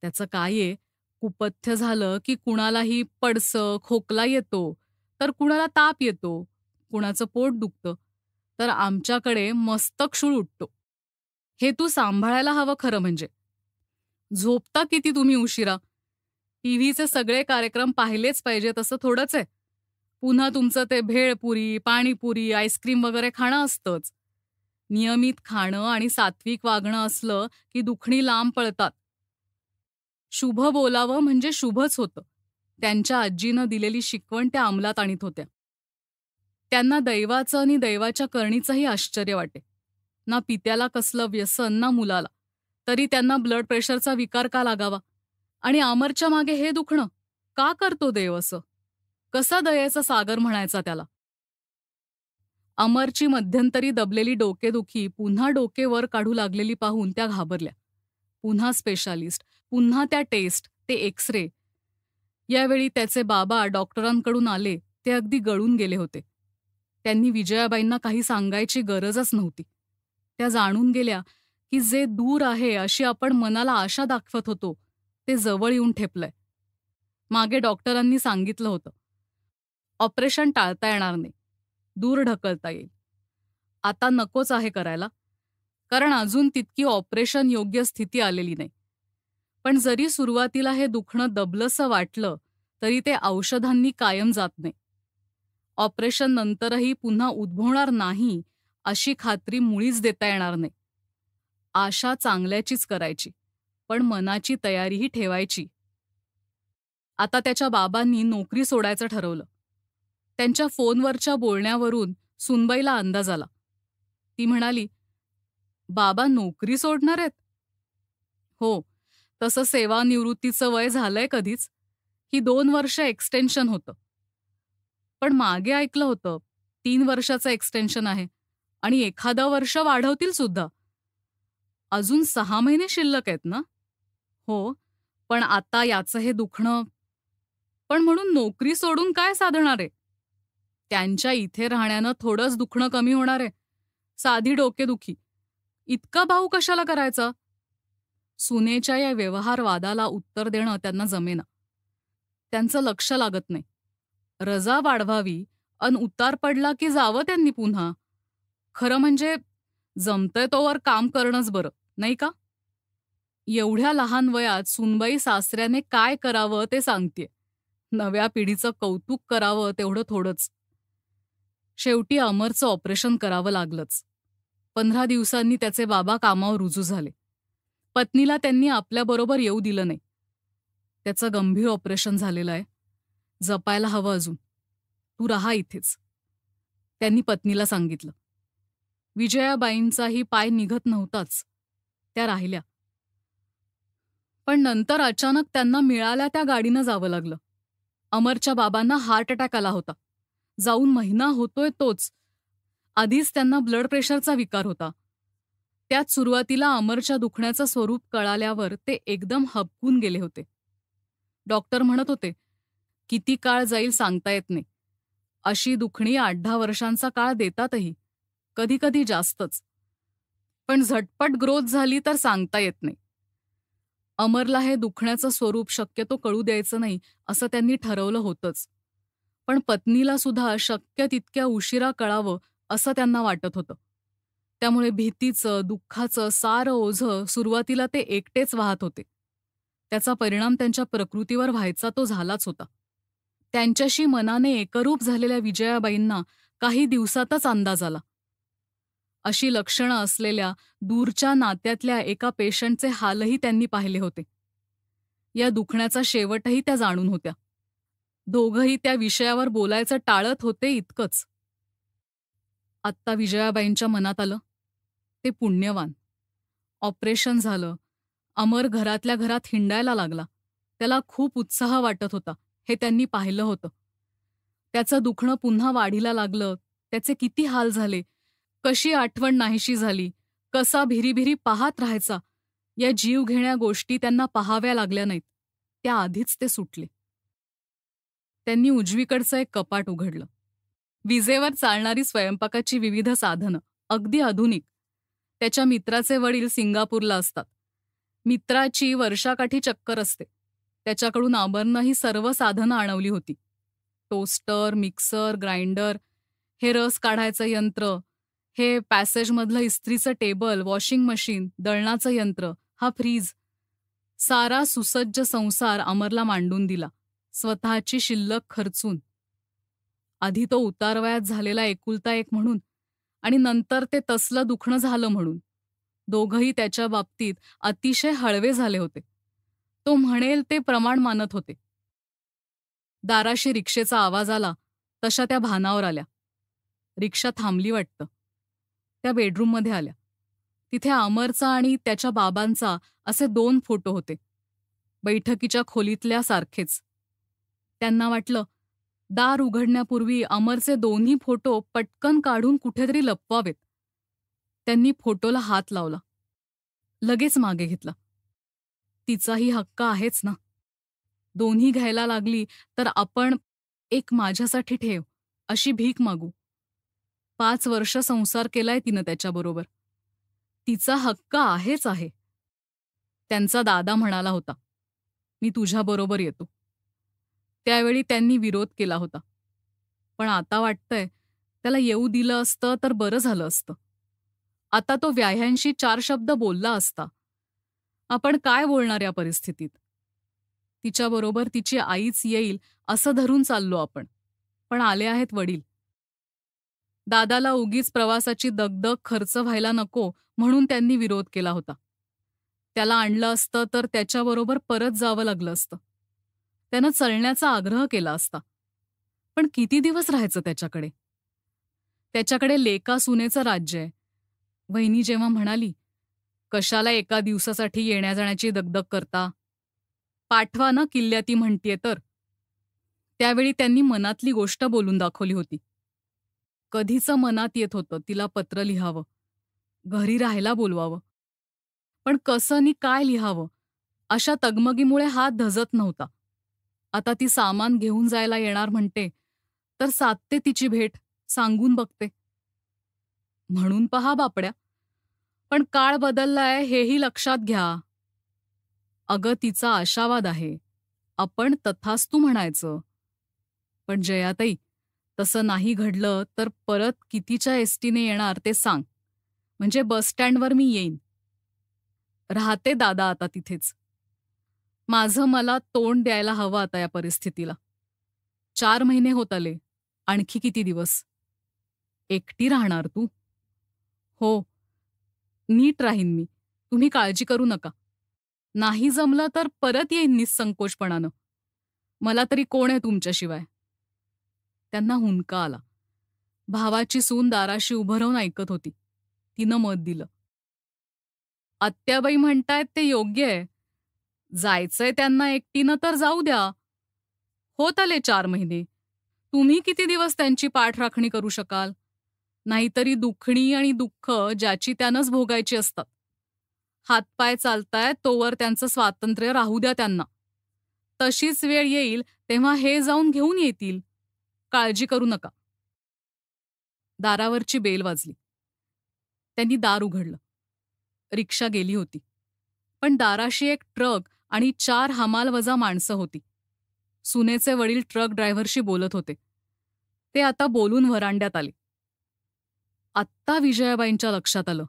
त्याचं काय आहे, कुपथ्य झालं की कुणालाही पडसं, खोकला येतो, तर कुणाला ताप येतो, कुणाचं पोट दुखतं, तर आमच्याकडे मस्तकशूळ उठतो. हे तू सांभाळायला हवं खरं म्हणजे. झोपता किती तुम्ही उशिरा? टीव्हीचे सगळे कार्यक्रम पाहिलेच पाहिजेत असं थोडंच आहे. पुन्हा तुमचं ते भेळपुरी, पाणीपुरी, आईस्क्रीम वगैरे खाणं असतंच. नियमित खाणं आणि सात्विक वागणं असलं की दुखणी लांब पळतात. शुभ बोलावं म्हणजे शुभच होतं. त्यांच्या आजीनं दिलेली शिकवण त्या अंमलात आणीत होत्या. त्यांना दैवाचं आणि दैवाच्या करणीचंही आश्चर्य वाटे. ना पित्याला कसलं व्यसन ना मुलाला. तरी त्यांना ब्लड प्रेशरचा विकार का लागावा? आणि अमरच्या मागे हे दुखणं का करतो देव असं? कसा दयेचा सागर म्हणायचा त्याला? अमरची मध्यंतरी दबलेली डोकेदुखी पुन्हा डोके वर काढू लागलेली पाहून त्या घाबरल्या. पुन्हा स्पेशालिस्ट, पुन्हा त्या टेस्ट, ते एक्स-रे. यावेळी त्याचे बाबा डॉक्टरांकडून आले ते अगदी गळून गेले होते. त्यांनी विजयाबाईंना काही सांगायची गरजच नव्हती. त्या जाणून गेल्या की जे दूर आहे अशी आपण मनाला आशा दाखवत होतो ते जवळ येऊन ठेपलंय. मागे डॉक्टरांनी सांगितलं होतं, ऑपरेशन टाळता येणार नाही, दूर ढकलता येईल. आता नकोच आहे करायला, कारण अजून तितकी ऑपरेशन योग्य स्थिती आलेली नाही. पण जरी सुरुवातीला हे दुखणं दबलंसं वाटलं तरी ते औषधांनी कायम जात नाही. ऑपरेशन नंतरही पुन्हा उद्भवणार नाही अशी खात्री मुळीच देता येणार नाही. आशा चांगल्याचीच करायची, पण मनाची तयारीही ठेवायची. आता त्याच्या बाबांनी नोकरी सोडायचं ठरवलं. त्यांच्या फोनवरच्या बोलण्यावरून सुनबाईला अंदाज आला. ती म्हणाली, बाबा नोकरी सोडणार आहेत? हो, तसं सेवानिवृत्तीचं वय झालंय कधीच. ही 2 वर्ष एक्सटेन्शन होतं. पण मागे ऐकलं होतं 3 वर्षाचं एक्सटेन्शन आहे आणि एखादं वर्ष वाढवतील सुद्धा. अजून 6 महिने शिल्लक आहेत ना? हो, पण आता याचं हे दुखणं. पण म्हणून नोकरी सोडून काय साधणार आहे? त्यांच्या इथे राहण्यानं थोडंच दुखणं कमी होणार आहे. साधी डोकेदुखी. इतका भाऊ कशाला करायचा? सुनेच्या या व्यवहारवादाला उत्तर देणं त्यांना जमेना. त्यांचं लक्ष लागत नाही. रजा वाढवावी अन उतार पडला की जावं त्यांनी पुन्हा. खरं म्हणजे जमतंय तोवर काम करणंच बरं, नाही का? एवढ्या लहान वयात सुनबाई सासऱ्याने काय करावं ते सांगतेय. नव्या पिढीचं कौतुक करावं तेवढं थोडंच. शेवटी अमरचं ऑपरेशन करावं लागलंच. 15 दिवसांनी त्याचे बाबा कामावर रुजू झाले. पत्नीला त्यांनी आपल्याबरोबर येऊ दिलं नाही. त्याचं गंभीर ऑपरेशन झालेलं आहे. जपायला हवं अजून. तू राहा इथेच, त्यांनी पत्नीला सांगितलं. विजयाबाईंचाही पाय निघत नव्हताच. त्या राहिल्या. पण नंतर अचानक त्यांना मिळाल्या त्या गाडीनं जावं लागलं. अमरच्या बाबांना हार्ट अटॅक आला होता. जाऊन महिना होतोय तोच. आधीच त्यांना ब्लड प्रेशरचा विकार होता. त्यात सुरुवातीला अमरच्या दुखण्याचं स्वरूप कळाल्यावर ते एकदम हबकून गेले होते. डॉक्टर म्हणत होते, किती काळ जाईल सांगता येत नाही. अशी दुखणी 8-10 वर्षांचा काळ देतातही, कधी कधी जास्तच. पण झटपट ग्रोथ झाली तर सांगता येत नाही. अमरला हे दुखण्याचं स्वरूप शक्यतो कळू द्यायचं नाही असं त्यांनी ठरवलं होतंच. पण पत्नीला सुद्धा शक्य तितक्या उशिरा कळावं असं त्यांना वाटत होतं. त्यामुळे भीतीचं, दुःखाचं सारं ओझं सुरुवातीला ते एकटेच वाहत होते. त्याचा परिणाम त्यांच्या प्रकृतीवर व्हायचा तो झालाच होता. त्यांच्याशी मनाने एकरूप झालेल्या विजयाबाईंना काही दिवसातच अंदाज आला. अशी लक्षणं असलेल्या दूरच्या नात्यातल्या एका पेशंटचे हालही त्यांनी पाहिले होते. या दुखण्याचा शेवटही त्या जाणून होत्या. दोघंही त्या विषयावर बोलायचं टाळत होते इतकंच. आत्ता विजयाबाईंच्या मनात आलं, ते पुण्यवान. ऑपरेशन झालं. अमर घरातल्या घरात हिंडायला लागला. त्याला खूप उत्साह वाटत होता, हे त्यांनी पाहिलं होतं. त्याचं दुखणं पुन्हा वाढीला लागलं. त्याचे किती हाल झाले. कशी आठवण नाहीशी झाली. कसा भिरीभिरी पाहत राहायचा. या जीवघेण्या गोष्टी त्यांना पाहाव्या लागल्या नाहीत. त्या आधीच ते सुटले. त्यांनी उजवीकडचं एक कपाट उघडलं. विजेवर चालणारी स्वयंपाकाची विविध साधनं, अगदी आधुनिक. त्याच्या मित्राचे वडील सिंगापूरला असतात. मित्राची वर्षाकाठी चक्कर असते. त्याच्याकडून अमरनं ही सर्व साधनं आणवली होती. टोस्टर, मिक्सर, ग्राइंडर, हे रस काढायचं यंत्र, हे पॅसेजमधलं इस्त्रीचं टेबल, वॉशिंग मशीन, दळणाचं यंत्र, हा फ्रीज. सारा सुसज्ज संसार अमरला मांडून दिला, स्वतःची शिल्लक खर्चून. आधी तो उतारवयात झालेला एकुलता एक म्हणून, आणि नंतर ते तसलं दुखणं झालं म्हणून. दोघंही त्याच्या बाबतीत अतिशय हळवे झाले होते. तो म्हणेल ते प्रमाण मानत होते. दाराशी रिक्षेचा आवाज आला तशा त्या भानावर आल्या. रिक्षा थांबली वाटतं. त्या बेडरूममध्ये आल्या. तिथे अमरचा आणि त्याच्या बाबांचा असे 2 फोटो होते, बैठकीच्या खोलीतल्या सारखेच. त्यांना वाटलं दार उघडण्यापूर्वी अमरचे 2ही फोटो पटकन काढून कुठेतरी लपवावेत. त्यांनी फोटोला हात लावला, लगेच मागे घेतला. तिचाही हक्क आहेच ना. 2ही घ्यायला लागली तर आपण एक माझ्यासाठी ठेव अशी भीक मागू. 5 वर्ष संसार केलाय तिनं त्याच्याबरोबर. तिचा हक्क आहेच आहे. त्यांचा दादा म्हणाला होता, मी तुझ्याबरोबर येतो. त्यावेळी त्यांनी विरोध केला होता. पण आता वाटतंय त्याला येऊ दिलं असतं तर बरं झालं असतं. आता तो व्याह्यांशी 4 शब्द बोलला असता. आपण काय बोलणार या परिस्थितीत? तिच्याबरोबर तिची आईच येईल असं धरून चाललो आपण, पण आले आहेत वडील. दादाला उगीच प्रवासाची दगदग खर्च व्हायला नको म्हणून त्यांनी विरोध केला होता. त्याला आणलं असतं तर त्याच्याबरोबर परत जावं लागलं असतं. त्यानं चलण्याचा आग्रह केला असता. पण किती दिवस राहायचं त्याच्याकडे? त्याच्याकडे लेका सुनेचं राज्य आहे. वहिनी जेव्हा म्हणाली, कशाला एका दिवसासाठी येण्या जाण्याची दगदग करता, पाठवा ना किल्ल्याती म्हणतीये तर. त्यावेळी त्यांनी मनातली गोष्ट बोलून दाखवली होती. कधीचं मनात येत होतं तिला पत्र लिहावं, घरी राहायला बोलवावं. पण कसं नि काय लिहावं अशा तगमगीमुळे हात धजत नव्हता. आता ती सामान घेऊन जायला येणार म्हणते तर साधते तिची भेट, सांगून बघते. म्हणून पहा बापड्या, पण काळ बदललाय हेही लक्षात घ्या. अगं तिचा आशावाद आहे, आपण तथास्तू म्हणायचं. पण जयाताई, तसं नाही घडलं तर परत कितीच्या एसटीने येणार ते सांग, म्हणजे बसस्टँडवर मी येईन. राहते दादा आता तिथेच. माझं मला तोंड द्यायला हवं आता या परिस्थितीला. 4 महिने होत आले, आणखी किती दिवस? एकटी राहणार तू? हो, नीट राहीन मी, तुम्ही काळजी करू नका. नाही जमलं तर परत येईन निसंकोचपणानं. मला तरी कोण आहे तुमच्याशिवाय? त्यांना हुंदका आला. भावाची सून दाराशी उभं राहून ऐकत होती. तिनं मत दिलं. आत्याबाई म्हणतायत ते योग्य आहे. जायचंय त्यांना एकटीनं तर जाऊ द्या. होत आले 4 महिने. तुम्ही किती दिवस त्यांची पाठराखणी करू शकाल? नाहीतरी दुखणी आणि दुःख ज्याची त्यानंच भोगायची असतात. हातपाय चालतायत तोवर त्यांचं स्वातंत्र्य राहू द्या त्यांना. तशीच वेळ येईल तेव्हा हे जाऊन घेऊन येतील. काळजी करू नका. दारावरची बेल वाजली. त्यांनी दार उघडलं. रिक्षा गेली होती. पण दाराशी एक ट्रक आणि 4 हमालवजा माणसं होती. सुनेचे वडील ट्रक ड्रायव्हरशी बोलत होते. ते आता बोलून व्हरांड्यात आले. आत्ता विजयाबाईंच्या लक्षात आलं.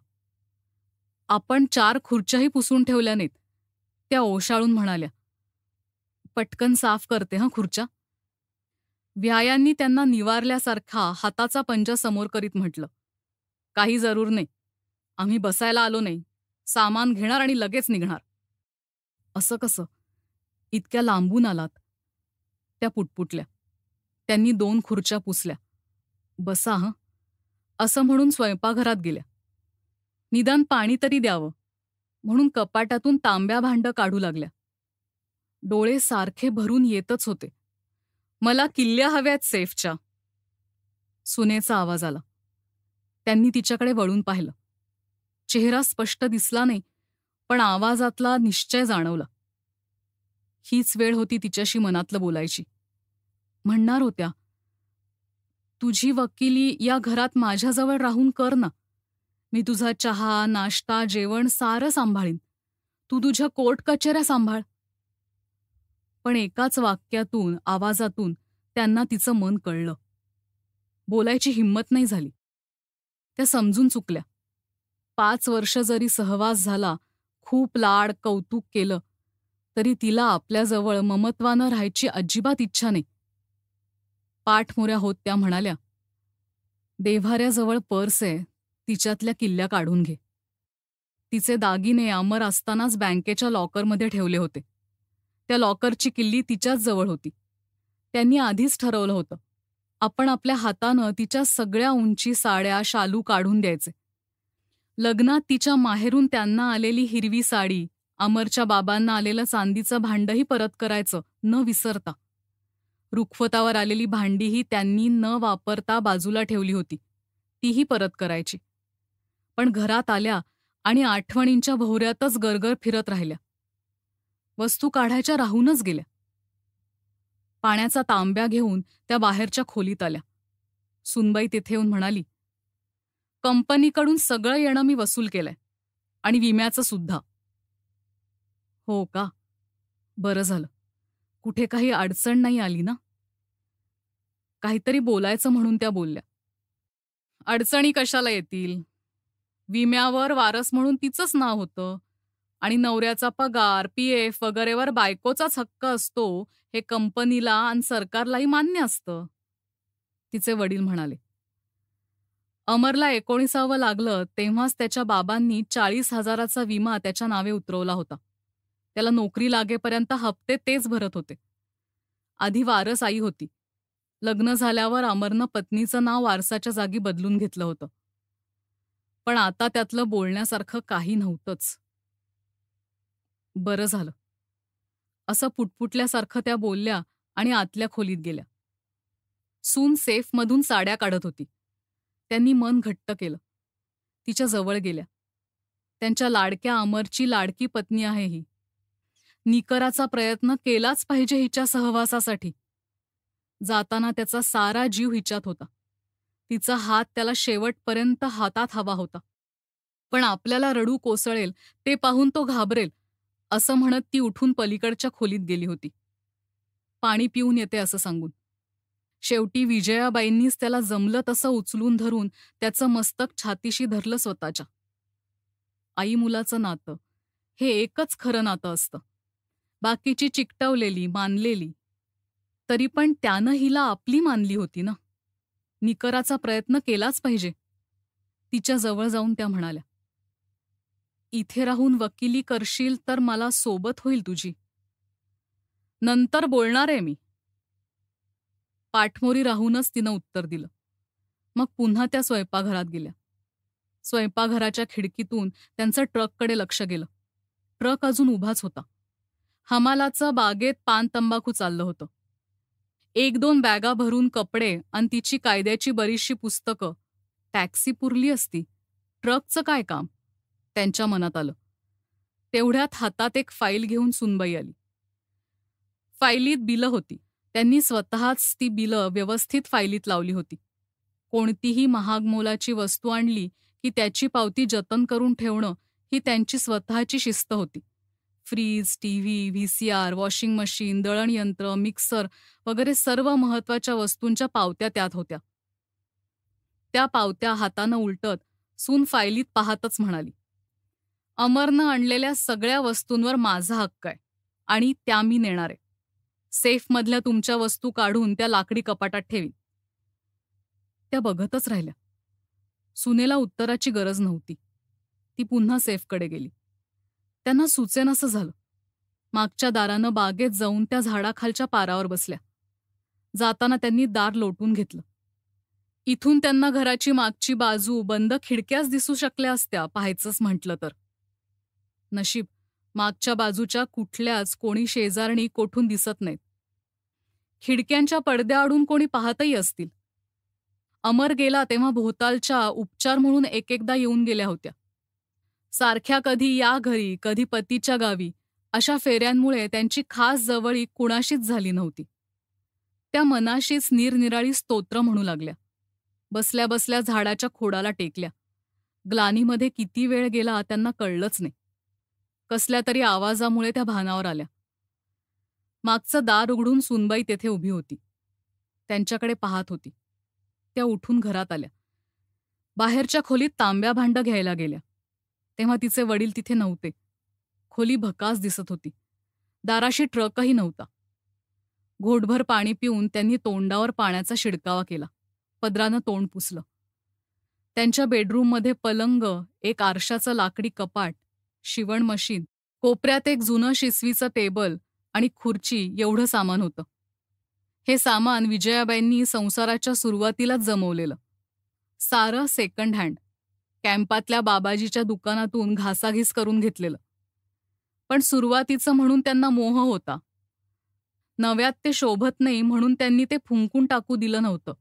आपण 4 खुर्च्याही पुसून ठेवल्या नाहीत. त्या ओशाळून म्हणाल्या, पटकन साफ करते हं खुर्च्या. व्यायांनी त्यांना निवारल्यासारखा हाताचा पंजा समोर करीत म्हटलं, काही जरूर नाही. आम्ही बसायला आलो नाही. सामान घेणार आणि लगेच निघणार. असं कसं? इतक्या लांबून आलात? त्या पुटपुटल्या. त्यांनी 2 खुर्च्या पुसल्या. बसा हं, असं म्हणून स्वयंपाकघरात गेल्या. निदान पाणी तरी द्यावं म्हणून कपाटातून तांब्या भांडं काढू लागल्या. डोळे सारखे भरून येतच होते. मला किल्ल्या हव्यात सेफच्या. सुनेचा आवाज आला. त्यांनी तिच्याकडे वळून पाहिलं. चेहरा स्पष्ट दिसला नाही, पण आवाजातला निश्चय जाणवला. हीच वेळ होती तिच्याशी मनातलं बोलायची. म्हणणार होत्या, तुझी वकिली या घरात माझ्याजवळ राहून कर ना. मी तुझा चहा, नाश्ता, जेवण सारं सांभाळीन. तू तुझ्या कोर्ट कचेऱ्या सांभाळ. पण एकाच वाक्यातून, आवाजातून त्यांना तिचं मन कळलं. बोलायची हिंमत नाही झाली. त्या समजून चुकल्या. 5 वर्ष जरी सहवास झाला, खूप लाड, कौतुक केलं, तरी तिला आपल्याजवळ ममत्वानं राहायची अजिबात इच्छा नाही. पाठमोऱ्या होत त्या म्हणाल्या, देव्हाऱ्याजवळ पर्स आहे, तिच्यातल्या किल्ल्या काढून घे. तिचे दागिने अमर असतानाच बँकेच्या लॉकरमध्ये ठेवले होते. त्या लॉकरची किल्ली तिच्याच जवळ होती. त्यांनी आधीच ठरवलं होतं, आपण आपल्या हातानं तिच्या सगळ्या उंची साड्या, शालू काढून द्यायचे. लग्नात तिच्या माहेरून त्यांना आलेली हिरवी साडी, अमरच्या बाबांना आलेलं चांदीचं भांडंही परत करायचं, न विसरता. रुखवतावर आलेली भांडीही त्यांनी न वापरता बाजूला ठेवली होती, तीही परत करायची. पण घरात आल्या आणि आठवणींच्या भोवऱ्यातच गरगर फिरत राहिल्या. वस्तू काढायच्या राहूनच गेल्या. पाण्याचा तांब्या घेऊन त्या बाहेरच्या खोलीत आल्या. सुनबाई तिथे येऊन म्हणाली, कंपनीकडून सगळं येणं मी वसूल केलंय आणि विम्याचं सुद्धा. हो का? बरं झालं. कुठे काही अडचण नाही आली ना? काहीतरी बोलायचं म्हणून त्या बोलल्या. अडचणी कशाला येतील? विम्यावर वारस म्हणून तिचंच नाव होतं आणि नवऱ्याचा पगार, PF वगैरेवर बायकोचाच हक्क असतो, हे कंपनीला आणि सरकारलाही मान्य असतं. तिचे वडील म्हणाले. अमरला 19वं लागलं तेव्हाच त्याच्या बाबांनी 40,000चा विमा त्याच्या नावे उतरवला होता. त्याला नोकरी लागेपर्यंत हप्ते तेच भरत होते. आधी वारस आई होती. लग्न झाल्यावर अमरनं पत्नीचं नाव वारसाच्या जागी बदलून घेतलं होतं. पण आता त्यातलं बोलण्यासारखं काही नव्हतंच. बरं झालं, असं पुटपुटल्यासारखं त्या बोलल्या आणि आतल्या खोलीत गेल्या. सून सेफमधून साड्या काढत होती. त्यांनी मन घट्ट केलं. तिच्या जवळ गेल्या. त्यांच्या लाडक्या अमरची लाडकी पत्नी आहे ही. निकराचा प्रयत्न केलाच पाहिजे हिच्या सहवासासाठी. जाताना त्याचा सारा जीव हिच्यात होता. तिचा हात त्याला शेवटपर्यंत हातात हवा होता. पण आपल्याला रडू कोसळेल ते पाहून तो घाबरेल, असं म्हणत ती उठून पलीकडच्या खोलीत गेली होती. पाणी पिऊन येते असं सांगून. शेवटी विजयाबाईंनीच त्याला जमलं तसं उचलून धरून त्याचं मस्तक छातीशी धरलं स्वतःच्या. आई मुलाचं नातं हे एकच खरं नातं असतं. बाकीची चिकटवलेली, मानलेली. तरी पण त्यानं हिला आपली मानली होती ना. निकराचा प्रयत्न केलाच पाहिजे. तिच्या जवळ जाऊन त्या म्हणाल्या, इथे राहून वकिली करशील तर मला सोबत होईल तुझी. नंतर बोलणार आहे मी. पाठमोरी राहूनच तिनं उत्तर दिलं. मग पुन्हा त्या स्वयंपाकघरात गेल्या. स्वयंपाकघराच्या खिडकीतून त्यांचं ट्रककडे लक्ष गेलं. ट्रक अजून उभाच होता. हमालाचं बागेत पान तंबाखू चाललं होतं. 1-2 बॅगा भरून कपडे आणि तिची कायद्याची बरीचशी पुस्तकं. टॅक्सी पुरली असती. ट्रकचं काय काम? त्यांच्या मनात आलं. तेवढ्यात हातात एक फाईल घेऊन सुनबाई आली. फाईलीत बिलं होती. त्यांनी स्वतःच ती बिलं व्यवस्थित फाईलीत लावली होती. कोणतीही महाग मोलाची वस्तू आणली की त्याची पावती जतन करून ठेवणं ही त्यांची स्वतःची शिस्त होती. Fridge, TV, VCR, washing machine, दळणयंत्र, मिक्सर वगैरे सर्व महत्त्वाच्या वस्तूंच्या पावत्या त्यात होत्या. त्या पावत्या हातानं उलटत सून फाईलीत पाहतच म्हणाली, अमरनं आणलेल्या सगळ्या वस्तूंवर माझा हक्क आहे आणि त्या मी नेणार आहे. सेफमधल्या तुमच्या वस्तू काढून त्या लाकडी कपाटात ठेवीन. त्या बघतच राहिल्या. सुनेला उत्तराची गरज नव्हती. ती पुन्हा सेफकडे गेली. त्यांना सुचेनासं झालं. मागच्या दारानं बागेत जाऊन त्या झाडाखालच्या पारावर बसल्या. जाताना त्यांनी दार लोटून घेतलं. इथून त्यांना घराची मागची बाजू, बंद खिडक्याच दिसू शकल्या असत्या पाहायचंच म्हटलं तर. नशीब मागच्या बाजूच्या कुठल्याच कोणी शेजारणी कोठून दिसत नाहीत. खिडक्यांच्या पडद्याआडून कोणी पाहतही असतील. अमर गेला तेव्हा भोवतालच्या उपचार म्हणून एकदा येऊन गेल्या होत्या. सारख्या कधी या घरी, कधी पतीच्या गावी, अशा फेऱ्यांमुळे त्यांची खास जवळीक कुणाशीच झाली नव्हती. त्या मनाशीच निरनिराळी स्तोत्र म्हणू लागल्या. बसल्या बसल्या झाडाच्या खोडाला टेकल्या. ग्लानीमध्ये किती वेळ गेला त्यांना कळलंच नाही. कसल्या तरी आवाजामुळे त्या भानावर आल्या. मागचं दार उघडून सुनबाई तेथे उभी होती. त्यांच्याकडे पाहत होती. त्या उठून घरात आल्या. बाहेरच्या खोलीत तांब्या भांडं घ्यायला गेल्या. तेव्हा तिचे वडील तिथे नव्हते. खोली भकास दिसत होती. दाराशी ट्रकही नव्हता. घोटभर पाणी पिऊन त्यांनी तोंडावर पाण्याचा शिडकावा केला. पदरानं तोंड पुसलं. त्यांच्या बेडरूममध्ये पलंग, एक आरशाचं लाकडी कपाट, शिवण मशीन, कोपऱ्यात एक जुनं शिसवीचं टेबल आणि खुर्ची एवढं सामान होतं. हे सामान विजयाबाईंनी संसाराच्या सुरुवातीलाच जमवलेलं. सारं सेकंड हँड, कॅम्पातल्या बाबाजीच्या दुकानातून घासाघीस करून घेतलेलं. पण सुरुवातीचं म्हणून त्यांना मोह होता. नव्यात ते शोभत नाही म्हणून त्यांनी ते फुंकून टाकू दिलं नव्हतं.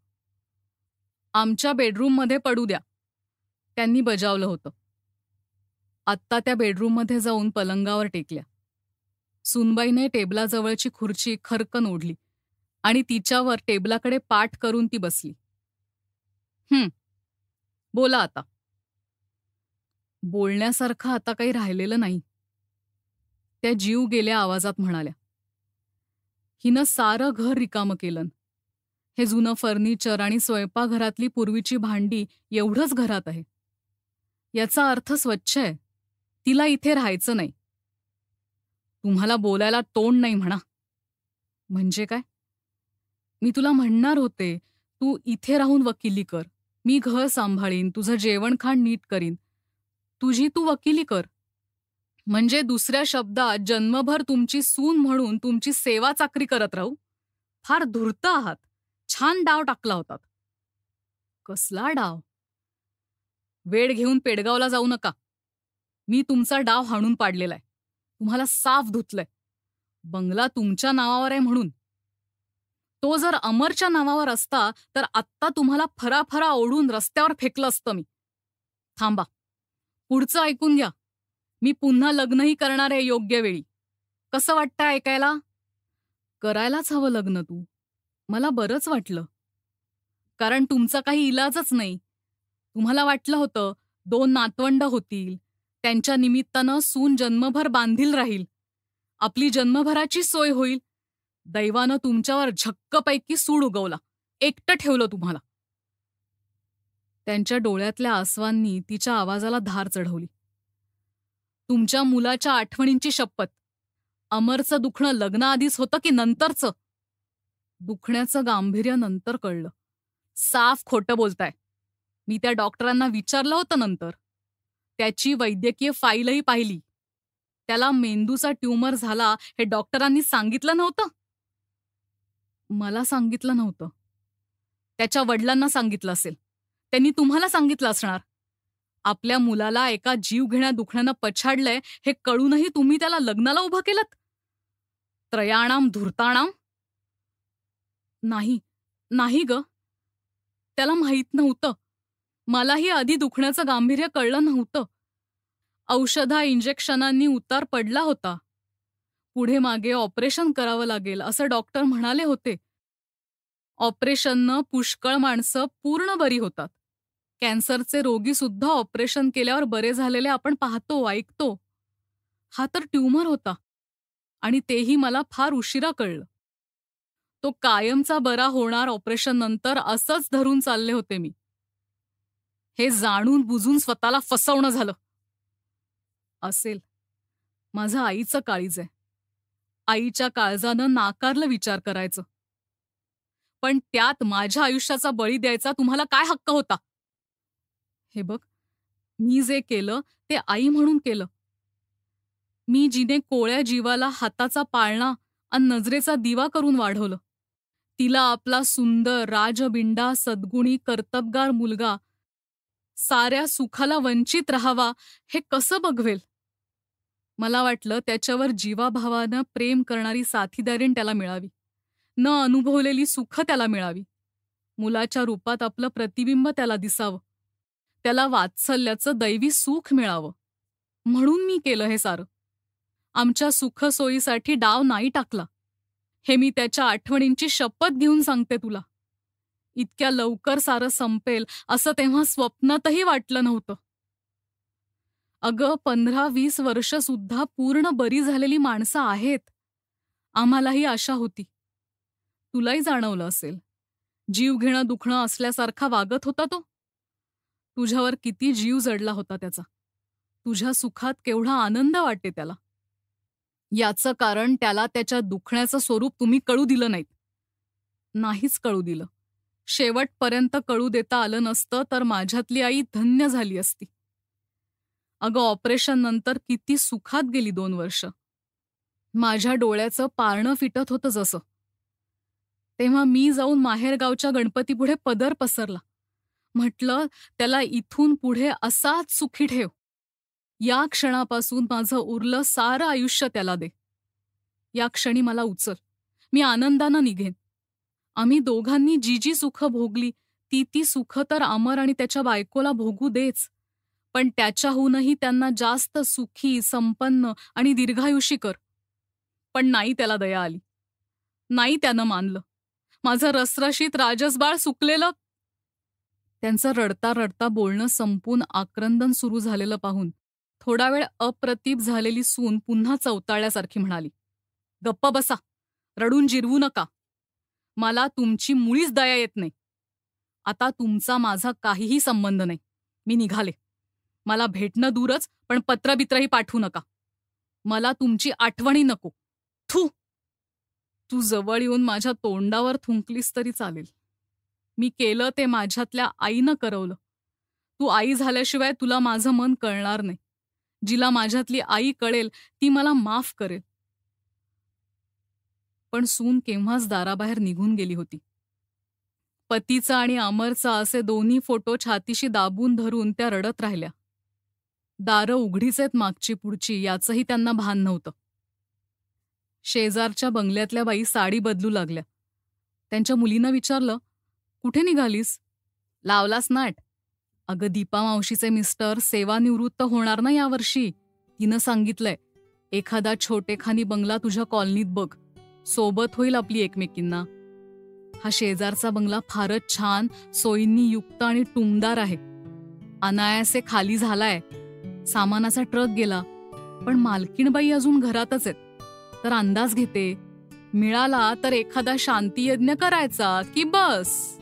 आमच्या बेडरूममध्ये पडू द्या, त्यांनी बजावलं होतं. आत्ता त्या बेडरूममध्ये जाऊन पलंगावर टेकल्या. सुनबाईने टेबलाजवळची खुर्ची खरकन ओढली आणि तिच्यावर टेबलाकडे पाठ करून ती बसली. बोला आता. बोलण्यासारखं आता काही राहिलेलं नाही, त्या जीव गेल्या आवाजात म्हणाल्या. हिनं सारं घर रिकामं केलं. हे जुनं फर्निचर आणि स्वयंपाकघरातली पूर्वीची भांडी एवढंच घरात आहे. याचा अर्थ स्वच्छ आहे. तिला इथे राहायचं नाही. तुम्हाला बोलायला तोंड नाही म्हणा. म्हणजे काय? मी तुला म्हणणार होते, तू इथे राहून वकिली कर. मी घर सांभाळीन, तुझं जेवणखाण नीट करीन. तुझी तू वकिली कर. म्हणजे दुसऱ्या शब्दात जन्मभर तुमची सून म्हणून तुमची सेवा चाकरी करत राहू. फार धूर्त आहात. छान डाव टाकला होतात. कसला डाव? वेळ घेऊन पेडगावला जाऊ नका. मी तुमचा डाव हाणून पाडलेला आहे. तुम्हाला साफ धुतलंय. बंगला तुमच्या नावावर आहे म्हणून. तो जर अमरच्या नावावर असता तर आत्ता तुम्हाला फराफरा ओढून रस्त्यावर फेकलं असतं मी. थांबा, पुढचं ऐकून घ्या. मी पुन्हा लग्नही करणार आहे योग्य वेळी. कसं वाटतंय ऐकायला? करायलाच हवं लग्न तू. मला बरंच वाटलं. कारण तुमचा काही इलाजच नाही. तुम्हाला वाटलं होतं 2 नातवंड होतील, त्यांच्या निमित्तानं सून जन्मभर बांधील राहील, आपली जन्मभराची सोय होईल. दैवानं तुमच्यावर झक्कपैकी सूड उगवला. एकटं ठेवलं तुम्हाला. त्यांच्या डोळ्यातल्या आसवांनी तिच्या आवाजाला धार चढवली. तुमच्या मुलाच्या आठवणींची शपथ. अमरचं दुखणं लग्नाआधीच होतं की नंतरचं? दुखण्याचं गांभीर्य नंतर कळलं. साफ खोटं बोलताय. मी त्या डॉक्टरांना विचारलं होतं नंतर. त्याची वैद्यकीय फाईलही पाहिली. त्याला मेंदूचा ट्यूमर झाला हे डॉक्टरांनी सांगितलं नव्हतं? मला सांगितलं नव्हतं. त्याच्या वडिलांना सांगितलं असेल. त्यांनी तुम्हाला सांगितलं असणार. आपल्या मुलाला एका जीवघेण्या दुखण्यानं पछाडलंय हे कळूनही तुम्ही त्याला लग्नाला उभं केलं? त्रयाणाम धूर्ताणाम. नाही, नाही ग. त्याला माहीत नव्हतं. मलाही आधी दुखण्याचं गांभीर्य कळलं नव्हतं. औषधा इंजेक्शनांनी उतार पडला होता. पुढे मागे ऑपरेशन करावं लागेल असं डॉक्टर म्हणाले होते. ऑपरेशननं पुष्कळ माणसं पूर्ण बरी होतात. कॅन्सरचे रोगी सुद्धा ऑपरेशन केल्यावर बरे झालेले आपण पाहतो, ऐकतो. हा तर ट्यूमर होता आणि तेही मला फार उशिरा कळलं. तो कायमचा बरा होणार ऑपरेशन नंतर असंच धरून चालले होते मी. हे जाणून बुजून स्वतःला फसवणं झालं. असेल. माझं आईचं काळीज आहे. आईच्या काळजानं नाकारलं विचार करायचं. पण त्यात माझ्या आयुष्याचा बळी द्यायचा तुम्हाला काय हक्क होता? हे बघ, मी जे केलं ते आई म्हणून केलं. मी जिने कोळ्या जीवाला हाताचा पाळणा आणि नजरेचा दिवा करून वाढवलं, तिला आपला सुंदर, राजबिंडा, सद्गुणी, कर्तबगार मुलगा साऱ्या सुखाला वंचित राहावा हे कसं बघवेल? मला वाटलं त्याच्यावर जीवाभावानं प्रेम करणारी साथीदारीण त्याला मिळावी, न अनुभवलेली सुख त्याला मिळावी, मुलाच्या रूपात आपलं प्रतिबिंब त्याला दिसावं, त्याला वात्सल्याचं दैवी सुख मिळावं. म्हणून मी केलं हे सारं. आमच्या सुखसोयीसाठी डाव नाही टाकला. हे मी त्याच्या आठवणींची शपथ घेऊन सांगते तुला. इतक्या लवकर सारं संपेल असं तेव्हा स्वप्नातही वाटलं नव्हतं. अगं 15-20 वर्ष सुद्धा पूर्ण बरी झालेली माणसं आहेत. आम्हालाही आशा होती. तुलाही जाणवलं असेल. जीव घेणं दुखणं असल्यासारखा वागत होता तो. तुझ्यावर किती जीव जडला होता त्याचा. तुझ्या सुखात केवढा आनंद वाटते त्याला. याचं कारण त्याला त्याच्या दुखण्याचं स्वरूप तुम्ही कळू दिलं नाहीत. नाहीच कळू दिलं. शेवटपर्यंत कळू देता आलं नसतं तर माझ्यातली आई धन्य झाली असती. अगं ऑपरेशन नंतर किती सुखात गेली 2 वर्ष. माझ्या डोळ्याचं पारणं फिटत होतं जसं. तेव्हा मी जाऊन माहेरगावच्या गणपतीपुढे पदर पसरला. म्हटलं त्याला इथून पुढे असाच सुखी ठेव. या क्षणापासून माझं उरलं सारं आयुष्य त्याला दे. या क्षणी मला उचल. मी आनंदानं निघेन. आम्ही दोघांनी जी जी सुखं भोगली ती सुखं तर अमर आणि त्याच्या बायकोला भोगू देच. पण त्याच्याहूनही त्यांना जास्त सुखी, संपन्न आणि दीर्घायुषी कर. पण नाही त्याला दया आली. नाही त्यानं मानलं. माझं रसरशीत राजसबाळ सुकलेलं. त्यांचं रडता रडता बोलणं संपून आक्रंदन सुरू झालेलं पाहून थोडा वेळ अप्रतिभ झालेली सून पुन्हा चवताळल्यासारखी म्हणाली, गप्प बसा. रडून जिरवू नका. मला तुमची मुळीच दया येत नाही. आता तुमचा माझा काहीही संबंध नाही. मी निघाले. मला भेटणं दूरच, पण पत्रबित्रही पाठवू नका. मला तुमची आठवणी नको. थू. तू जवळ येऊन माझ्या तोंडावर थुंकलीस तरी चालेल. मी केलं ते माझ्यातल्या आईनं करवलं. तू आई झाल्याशिवाय तुला माझं मन कळणार नाही. जिला माझ्यातली आई कळेल ती मला माफ करेल. पण सून केव्हाच दाराबाहेर निघून गेली होती. पतीचा आणि अमरचा असे दोन्ही फोटो छातीशी दाबून धरून त्या रडत राहिल्या. दारं उघडीच आहेत मागची पुढची याचंही त्यांना भान नव्हतं. शेजारच्या बंगल्यातल्या बाई साडी बदलू लागल्या. त्यांच्या मुलीनं विचारलं, कुठे निघालीस? लावलास नाट. अगं दीपा मावशीचे मिस्टर सेवानिवृत्त होणार ना यावर्षी. तिनं सांगितलंय, एखादा छोटेखानी बंगला तुझ्या कॉलनीत बघ. सोबत होईल आपली एकमेकींना. हा शेजारचा बंगला फारच छान, सोयींनी युक्त आणि टुमदार आहे. अनायासे खाली झालाय. सामानाचा ट्रक गेला. पण मालकीणबाई अजून घरातच आहेत. तर अंदाज घेते, मिळाला तर एखादा शांतियज्ञ करायचा की बस.